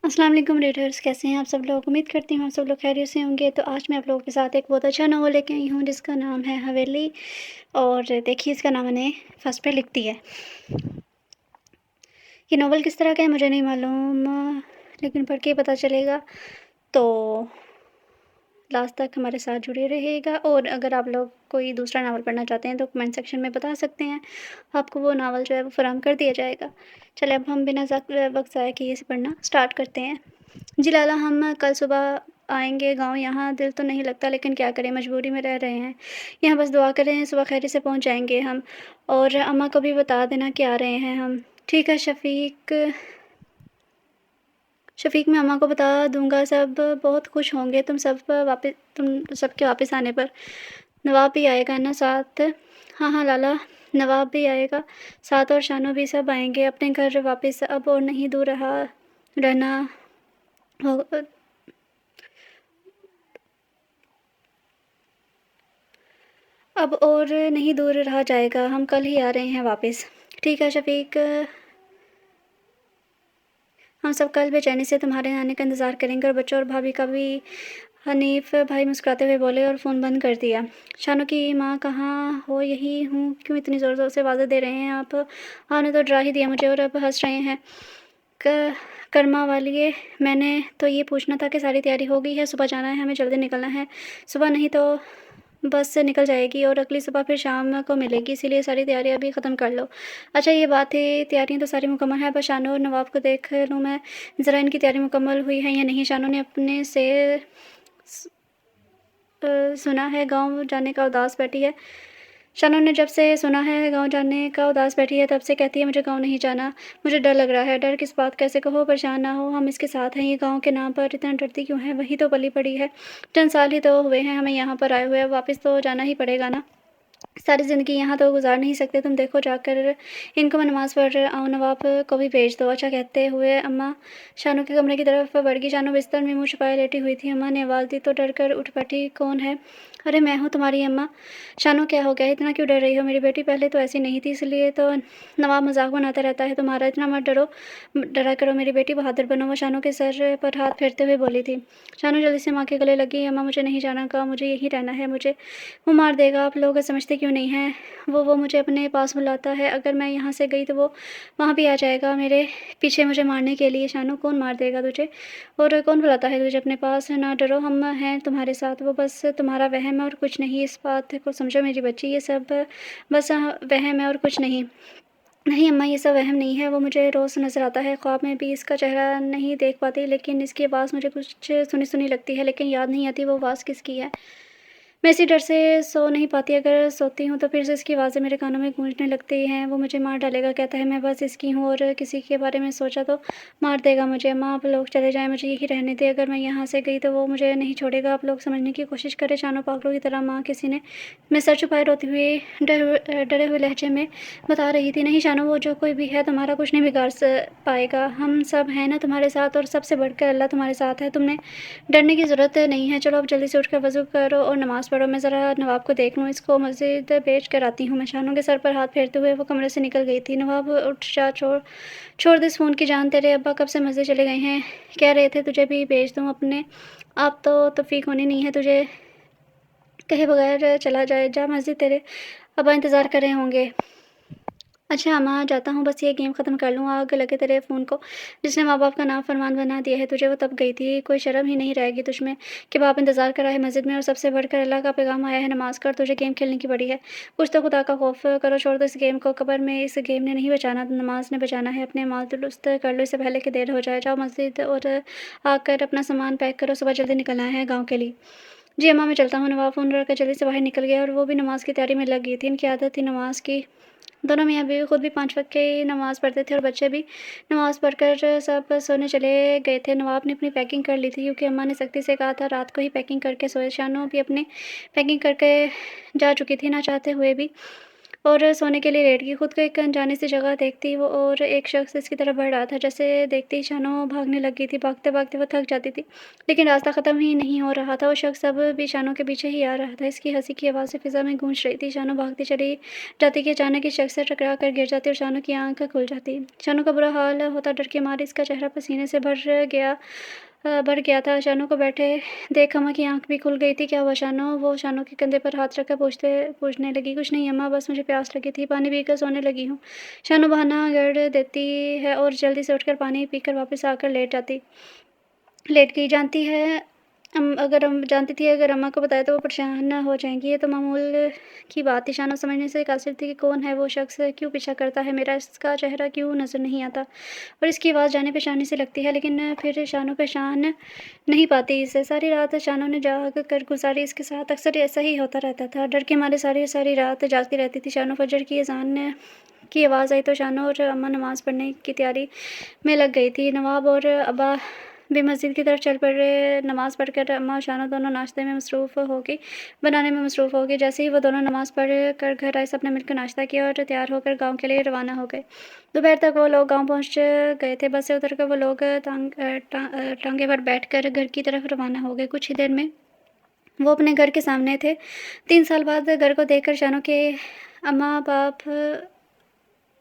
अस्सलाम वालेकुम रीडर्स, कैसे हैं आप सब लोग। उम्मीद करती हूँ आप सब लोग खैरियत से होंगे। तो आज मैं आप लोगों के साथ एक बहुत अच्छा नॉवल लेके आई हूँ जिसका नाम है हवेली। और देखिए इसका नाम मैंने फर्स्ट पे लिख दिया है। ये नॉवल किस तरह का है मुझे नहीं मालूम, लेकिन पढ़ के पता चलेगा। तो लास्ट तक हमारे साथ जुड़े रहिएगा। और अगर आप लोग कोई दूसरा नावल पढ़ना चाहते हैं तो कमेंट सेक्शन में बता सकते हैं, आपको वो नावल जो है वो फराहम कर दिया जाएगा। चलिए अब हम बिना वक्त ज़ाया किए इसे पढ़ना स्टार्ट करते हैं। जी लाला, हम कल सुबह आएंगे गांव। यहाँ दिल तो नहीं लगता, लेकिन क्या करें, मजबूरी में रह रहे हैं। यहाँ बस दुआ करें सुबह खैरी से पहुँच जाएंगे हम। और अम्मा को भी बता देना कि आ रहे हैं हम। ठीक है शफ़ीक, मैं अम्मा को बता दूंगा। सब बहुत खुश होंगे तुम सबके वापस आने पर। नवाब भी आएगा ना साथ? हाँ हाँ लाला, नवाब भी आएगा साथ और शानू भी, सब आएंगे अपने घर वापस। अब और नहीं दूर रहना हो अब और नहीं दूर रहा जाएगा, हम कल ही आ रहे हैं वापस। ठीक है शफ़ीक, हम सब कल बेचैनी से तुम्हारे आने का इंतज़ार करेंगे, और बच्चों और भाभी का भी। हनीफ भाई मुस्कुराते हुए बोले और फ़ोन बंद कर दिया। शानू की माँ, कहाँ हो? यही हूँ। क्यों इतनी ज़ोर ज़ोर से आवाज़ें दे रहे हैं आप? आपने तो डरा ही दिया मुझे और अब हंस रहे हैं। कर्मा वालिए, मैंने तो ये पूछना था कि सारी तैयारी हो गई है? सुबह जाना है, हमें जल्दी निकलना है। सुबह नहीं तो बस से निकल जाएगी और अगली सुबह फिर शाम को मिलेगी, इसीलिए सारी तैयारियां अभी ख़त्म कर लो। अच्छा ये बात है, तैयारियां तो सारी मुकम्मल है, बस शानू और नवाब को देख लूँ मैं ज़रा, इनकी तैयारी मुकम्मल हुई है या नहीं। शानू ने अपने से सुना है गांव जाने का उदास बैठी है। शानू ने जब से सुना है गांव जाने का उदास बैठी है, तब से कहती है मुझे गांव नहीं जाना, मुझे डर लग रहा है। डर किस बात? कैसे कहो, परेशान ना हो, हम इसके साथ हैं। ये गांव के नाम पर इतना डरती क्यों है? वही तो पली पड़ी है, चंद साल ही तो हुए हैं हमें यहाँ पर आए हुए, वापस तो जाना ही पड़ेगा ना। सारी ज़िंदगी यहाँ तो गुजार नहीं सकते। तुम देखो जाकर इनको मैं नमाज़ पढ़ आऊँ, नवाब को भी भेज दो। अच्छा कहते हुए अम्मा शानू के कमरे की तरफ बढ़ गई। शानू बिस्तर में मुँह छुपाए लेटी हुई थी। अम्मा ने आवाज़ दी तो डर कर उठ बैठी। कौन है? अरे मैं हूँ, तुम्हारी अम्मा। शानू क्या हो गया, इतना क्यों डर रही हो मेरी बेटी? पहले तो ऐसी नहीं थी, इसलिए तो नवाब मजाक बनाता रहता है तुम्हारा। इतना मत डरो, डरा करो मेरी बेटी, बहादुर बनो। वो शानू के सर पर हाथ फेरते हुए बोली थी। शानू जल्दी से माँ के गले लगी। अम्मा मुझे नहीं जाना, कहा मुझे यहीं रहना है। मुझे वो मार देगा, आप लोग समझते क्यों नहीं हैं? वो मुझे अपने पास बुलाता है, अगर मैं यहाँ से गई तो वो वहाँ भी आ जाएगा मेरे पीछे मुझे मारने के लिए। शानू कौन मार देगा तुझे, और कौन बुलाता है तुझे अपने पास? ना डरो, हम हैं तुम्हारे साथ। वो बस तुम्हारा वहम है और कुछ नहीं, इस बात को समझो मेरी बच्ची, ये सब बस वहम है और कुछ नहीं। नहीं अम्मा, ये सब वहम नहीं है, वो मुझे रोज़ नज़र आता है, ख्वाब में भी। इसका चेहरा नहीं देख पाती, लेकिन इसकी आवाज़ मुझे कुछ सुनी सुनी लगती है, लेकिन याद नहीं आती वो आवाज़ किसकी है। मैं इसी डर से सो नहीं पाती, अगर सोती हूँ तो फिर से इसकी आवाज़ें मेरे कानों में गूंजने लगती हैं। वो मुझे मार डालेगा, कहता है मैं बस इसकी हूँ, और किसी के बारे में सोचा तो मार देगा मुझे। अम्मा आप लोग चले जाएं, मुझे यही रहने दे, अगर मैं यहाँ से गई तो वो मुझे नहीं छोड़ेगा। आप लोग समझने की कोशिश करें। शानो पागलों की तरह माँ किसी ने, मैं सर छुपाए रोती हुई डरे हुए लहजे में बता रही थी। नहीं शानो, वो जो कोई भी है तुम्हारा कुछ नहीं बिगाड़ पाएगा, हम सब हैं ना तुम्हारे साथ, और सबसे बढ़कर अल्लाह तुम्हारे साथ है, तुमने डरने की ज़रूरत नहीं है। चलो अब जल्दी से उठकर वज़ू करो और नमाज़ पढ़ो। मैं ज़रा नवाब को देख लूँ, इसको मस्जिद भेज कर आती हूँ मैं। शानू के सर पर हाथ फेरते हुए वो कमरे से निकल गई थी। नवाब उठ जा, छोड़ छोड़ दे इस फ़ोन की जान, तेरे अब्बा कब से मस्जिद चले गए हैं, कह रहे थे तुझे भी भेज दूँ अपने आप, तो तौफीक होनी नहीं है तुझे कहे बगैर चला जाए। जा मस्जिद, तेरे अब्बा इंतज़ार कर रहे होंगे। अच्छा अम्मा जाता हूँ, बस ये गेम ख़त्म कर लूँ, आग लगे तेरे फ़ोन को, जिसने माँ बाप का नाम फरमान बना दिया है तुझे। वो तब गई थी, कोई शर्म ही नहीं रहेगी तुझ में कि बाप इंतज़ार कर रहा है मस्जिद में, और सबसे बढ़कर अल्लाह का पैगाम आया है, नमाज़ कर, तुझे गेम खेलने की पड़ी है। कुछ तो खुदा का खौफ करो, छोड़ दो इस गेम को, कब्र में इस गेम ने नहीं बचाना, नमाज ने बचाना है। अपने माल दुरुस्त कर लो इससे पहले कि देर हो जाए। जाओ मस्जिद और आकर अपना सामान पैक करो, सुबह जल्दी निकलना है गाँव के लिए। जी अम्मा मैं चलता हूँ। नवाब फ़ोन रखकर जल्दी से बाहर निकल गया, और वो भी नमाज़ की तैयारी में लग गई थी। इनकी आदत थी नमाज़ की। दोनों मियाँ बीवी खुद भी 5 वक़्त की नमाज़ पढ़ते थे, और बच्चे भी नमाज़ पढ़कर सब सोने चले गए थे। नवाब ने अपनी पैकिंग कर ली थी, क्योंकि अम्मा ने सख्ती से कहा था रात को ही पैकिंग करके सोए। शानू भी अपनी पैकिंग करके जा चुकी थी, ना चाहते हुए भी, और सोने के लिए लेट गई। खुद को एक अनजानी सी जगह देखती वो और एक शख्स इसकी तरफ बढ़ रहा था। जैसे देखते ही शानो भागने लग गई थी। भागते-भागते वो थक जाती थी, लेकिन रास्ता ख़त्म ही नहीं हो रहा था। वो शख्स अब भी शानो के पीछे ही आ रहा था। इसकी हँसी की आवाज़ें फ़िज़ा में गूंज रही थी। शानो भागती चली जाती कि अचानक इस शख्स से टकरा कर गिर जाती और शानो की आँख खुल जाती। शानो का बुरा हाल होता, डर के मारे इसका चेहरा पसीने से भर गया था। शानो को बैठे देख अम्मा की आँख भी खुल गई थी। क्या हुआ शानो? वो शानो के कंधे पर हाथ रखकर पूछने लगी। कुछ नहीं अम्मा, बस मुझे प्यास लगी थी, पानी पीकर सोने लगी हूँ। शानो बहाना गढ़ देती है और जल्दी से उठकर पानी पीकर वापस आकर लेट गई। जानती थी अगर अम्मा को बताया तो वो परेशान हो जाएंगी। ये तो मामूल की बात थी। शानो समझने से कासिर थी कि कौन है वो शख्स, क्यों पीछा करता है मेरा, इसका चेहरा क्यों नज़र नहीं आता और इसकी आवाज़ जाने पहचाने से लगती है, लेकिन फिर शानो पहचान नहीं पाती इसे। सारी रात शानो ने जाग कर गुजारी। इसके साथ अक्सर ऐसा ही होता रहता था। डर के मारे सारी सारी रात जागती रहती थी। शानो फजर की अज़ान की आवाज़ आई तो शानो और अम्मा नमाज़ पढ़ने की तैयारी में लग गई थी। नवाब और अब्बा भी मस्जिद की तरफ चल पड़े। नमाज़ पढ़कर अम्मा और शानो दोनों नाश्ते में बनाने में मसरूफ़ हो गई। जैसे ही वो दोनों नमाज़ पढ़ कर घर आए, सबने मिलकर नाश्ता किया और तैयार होकर गाँव के लिए रवाना हो गए। दोपहर तक वो लोग गाँव पहुँच गए थे। बस से उतरकर वो लोग टांगे पर बैठकर घर की तरफ रवाना हो गए। कुछ ही देर में वो अपने घर के सामने थे। 3 साल बाद घर को देखकर शानो के अम्मा-बाप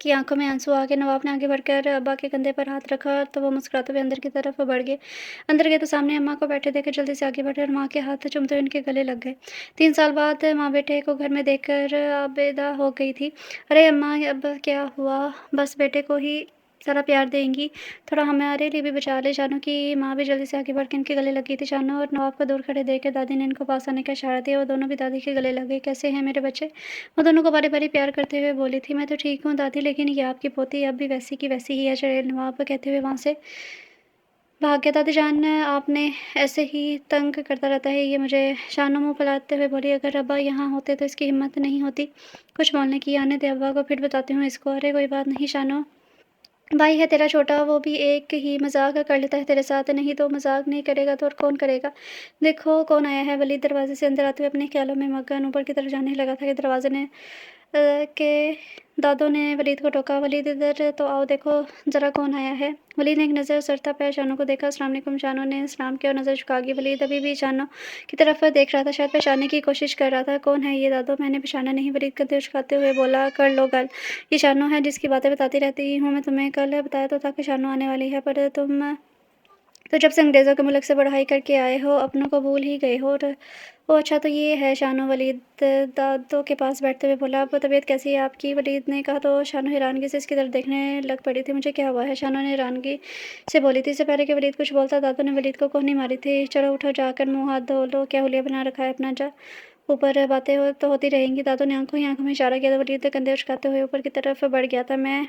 की आंखों में आंसू आ गए। नवाब ने आगे बढ़कर अब्बा के कंधे पर हाथ रखा तो वो मुस्कुराते हुए अंदर की तरफ बढ़ गए। अंदर गए तो सामने अम्मा को बैठे देखकर जल्दी से आगे बढ़े और माँ के हाथ चूमते हुए उनके गले लग गए। 3 साल बाद माँ बेटे को घर में देखकर आबेदा हो गई थी। अरे अम्मा, अब क्या हुआ? बस बेटे को ही सारा प्यार देंगी, थोड़ा हमारे लिए भी बचा ले। शानो की माँ भी जल्दी से आगे बढ़ के इनके गले लगी थी। शानो और नवाब को दूर खड़े देखकर दादी ने इनको पास आने का इशारा दिया। वो दोनों भी दादी के गले लगे। कैसे हैं मेरे बच्चे? वो दोनों को बारी-बारी प्यार करते हुए बोली थी। मैं तो ठीक हूँ दादी, लेकिन ये आपकी पोती अब भी वैसी की वैसी ही है। चुड़ैल नवाब कहते हुए वहाँ से भाग गया। दादी जान, आपने ऐसे ही तंग करता रहता है ये मुझे। शानो मुँह फुलाते हुए बोली, अगर अब्बा यहाँ होते तो इसकी हिम्मत नहीं होती कुछ बोलने की। आने दे अब्बा को, फिर बताती हूँ इसको। अरे कोई बात नहीं शानो, भाई है तेरा छोटा, वो भी एक ही मजाक कर लेता है तेरे साथ। नहीं तो मजाक नहीं करेगा तो और कौन करेगा? देखो कौन आया है। वलीद दरवाजे से अंदर आते हुए अपने ख्यालों में मगन ऊपर की तरफ जाने लगा था कि दरवाजे ने के दादों ने वलीद को टोका। वलीद इधर तो आओ, देखो ज़रा कौन आया है। वलीद ने एक नज़र सरता पैर शानो को देखा। अस्सलाम वालेकुम। शानो ने सलाम किया और नज़र झुका गई। वलीद अभी भी शानो की तरफ देख रहा था, शायद पहचानने की कोशिश कर रहा था। कौन है ये दादो? मैंने पहचाना नहीं। वलीद कंधे उचकाते हुए बोला, कर लो गल। ये शानो है जिसकी बातें बताती रहती हूँ मैं तुम्हें। कल बताया तो था कि शानो आने वाली है, पर तुम तो जब से अंग्रेज़ों के मुल्क से पढ़ाई करके आए हो, अपनों को भूल ही गए हो। और ओह अच्छा, तो ये है शानो। वलीद दादों के पास बैठते हुए बोला, अब तबीयत कैसी है आपकी? वलीद ने कहा तो शानो हैरानगी से इसकी तरफ देखने लग पड़ी थी। मुझे क्या हुआ है? शानो ने हैरानगी से बोली थी। इससे पहले कि वलीद कुछ बोलता, दादों ने वलीद को कोहनी मारी थी। चलो उठो, जाकर मुँह हाथ धो लो। क्या हुलिया बना रखा है अपना? जा ऊपर, बातें तो होती रहेंगी। दादों ने आंखों ही आंखों में इशारा किया तो वलीद के कंधे उचकाते हुए ऊपर की तरफ बढ़ गया था। मैं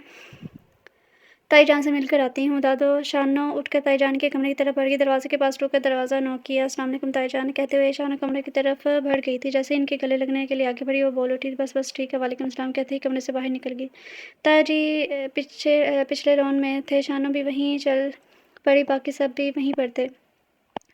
ताईजान से मिलकर आती हूँ। दादो शानो उठकर ताईजान के कमरे की तरफ बढ़ गई। दरवाजे के पास रुककर दरवाज़ा नॉक किया। अस्सलाम वालेकुम ताईजान कहते हुए शानो कमरे की तरफ बढ़ गई थी। जैसे इनके गले लगने के लिए आगे बढ़ी, वो बोल उठी, बस ठीक है। वालेकुम सलाम कहते ही कमरे से बाहर निकल गई। ताया जी पिछले लॉन में थे। शानो भी वहीं चल पड़ी, बाकी सब भी वहीं पर थे।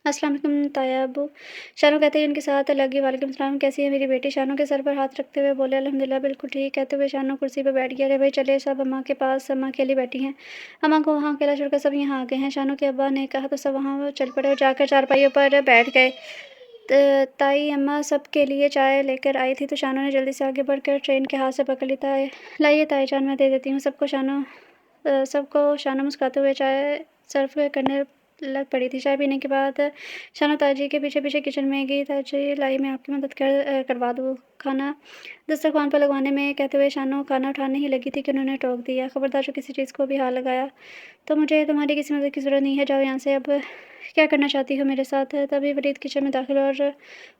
अस्सलाम वालेकुम ताया अब्बू, शानो कहते ही उनके साथ लगी। वालेकुम सलाम, कैसी है मेरी बेटी? शानो के सर पर हाथ रखते हुए बोले, अल्हम्दुलिल्लाह बिल्कुल ठीक। कहते हुए शानो कुर्सी पर बैठ गया। अरे भाई चले सब अम्मा के पास, अम्मा अकेली बैठी हैं। अम्मा को वहाँ अकेला छोड़कर सब यहाँ आ गए हैं। शानो के अब्बा ने कहा तो सब वहाँ चल पड़े और जाकर चारपाइयों पर बैठ गए। ताई अम्मा सब के लिए चाय लेकर आई थी तो शानो ने जल्दी से आगे बढ़कर ट्रेन के हाथ से पकड़ ली। ताई लाइए ताईजान, मैं दे देती हूँ सबको। शानो मुस्कुराते हुए चाय सर्व करने लग पड़ी थी। चाय पीने के बाद शानो ताजी के पीछे पीछे किचन में गई। ताजी लाई, मैं आपकी मदद करवा दूँ खाना दस्तरखान पर लगवाने में। कहते हुए शानो खाना उठाने ही लगी थी कि उन्होंने टोक दिया। खबरदार जो किसी चीज़ को भी हाथ लगाया तो मुझे तुम्हारी किसी मदद की ज़रूरत नहीं है, जाओ यहाँ से। अब क्या करना चाहती हो मेरे साथ? तभी वलीद किचन में दाखिल और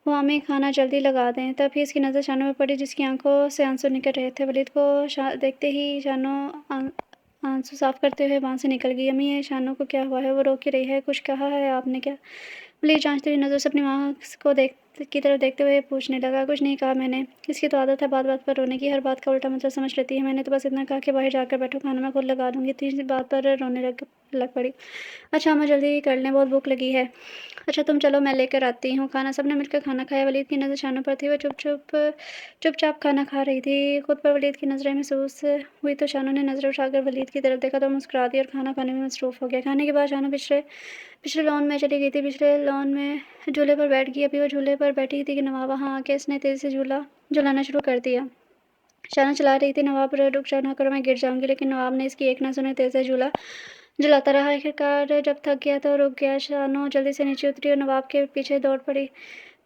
वो हमें खाना जल्दी लगा दें। तभी इसकी नज़र शानो में पड़ी जिसकी आंखों से आंसू निकल रहे थे। वलीद को देखते ही शानो आंसू साफ करते हुए वहाँ से निकल गई। अम्मी, ये शानो को क्या हुआ है? वो रो क्यों रही है? कुछ कहा है आपने क्या? वलीद जांचती हुई नज़र से अपनी माँ को की तरफ देखते हुए पूछने लगा। कुछ नहीं कहा मैंने, इसकी तो आदत है बात बात पर रोने की, हर बात का उल्टा मतलब समझ लेती है। मैंने तो बस इतना कहा कि बाहर जाकर बैठो, खाना मैं खुद लगा दूँगी। तीसरी बात पर रोने लग पड़ी। अच्छा अम्मा जल्दी कर लें, बहुत भूख लगी है। अच्छा तुम चलो मैं लेकर आती हूँ खाना। सबने मिलकर खाना खाया। वलीद की नज़र शानों पर थी। वो चुपचाप खाना खा रही थी। खुद पर वलीद की नज़रें महसूस हुई तो शानों ने नज़र उठाकर वलीद की तरफ देखा तो मुस्कुरा दी और खाना खाने में मसरूफ़ हो गया। खाने के बाद शानों पिछले पिछले लॉन में चली गई थी। पिछले लॉन में झूले पर बैठ गई। अभी वो झूले पर बैठी थी कि नवाब वहाँ आके इसने तेज़ी से झुलाना शुरू कर दिया। शाना चला रही थी, नवाब रुक जा ना करो मैं गिर जाऊँगी, लेकिन नवाब ने इसकी एक ना सुनी, तेज़ से झुलाता रहा। आखिरकार जब थक गया तो रुक गया। शानो जल्दी से नीचे उतरी और नवाब के पीछे दौड़ पड़ी।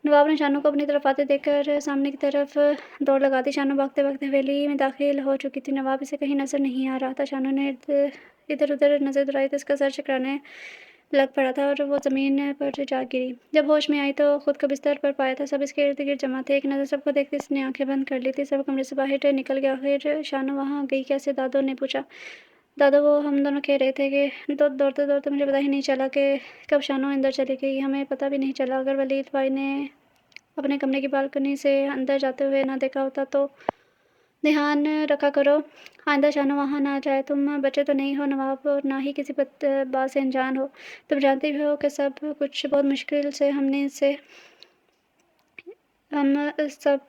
नवाब ने शानू को अपनी तरफ आते देखकर सामने की तरफ दौड़ लगा दी। शानू भागते-भागते हवेली में दाखिल हो चुकी थी। नवाब इसे कहीं नज़र नहीं आ रहा था। शानू ने इधर-उधर नज़र दौड़ाई तो इसका सर चकराने लग पड़ा था और वो ज़मीन पर जा गिरी। जब होश में आई तो खुद को बिस्तर पर पाया था। सब इसके इर्द-गिर्द जमा थे। एक नज़र सबको देखते इसने आँखें बंद कर ली थी। सब कमरे से बाहर निकल गया। आखिर शानू वहाँ गई कैसे? दादो ने पूछा। दादा वो हम दोनों कह रहे थे कि दौड़ते-दौड़ते मुझे पता ही नहीं चला कि कब शानू अंदर चली गई। हमें पता भी नहीं चला। अगर वलीद भाई ने अपने कमरे की बालकनी से अंदर जाते हुए ना देखा होता तो ध्यान रखा करो, आइंदा शानू वहाँ ना जाए। तुम बच्चे तो नहीं हो नवाब और ना ही किसी बात से अनजान हो। तुम जानते भी हो कि सब कुछ बहुत मुश्किल से हम सब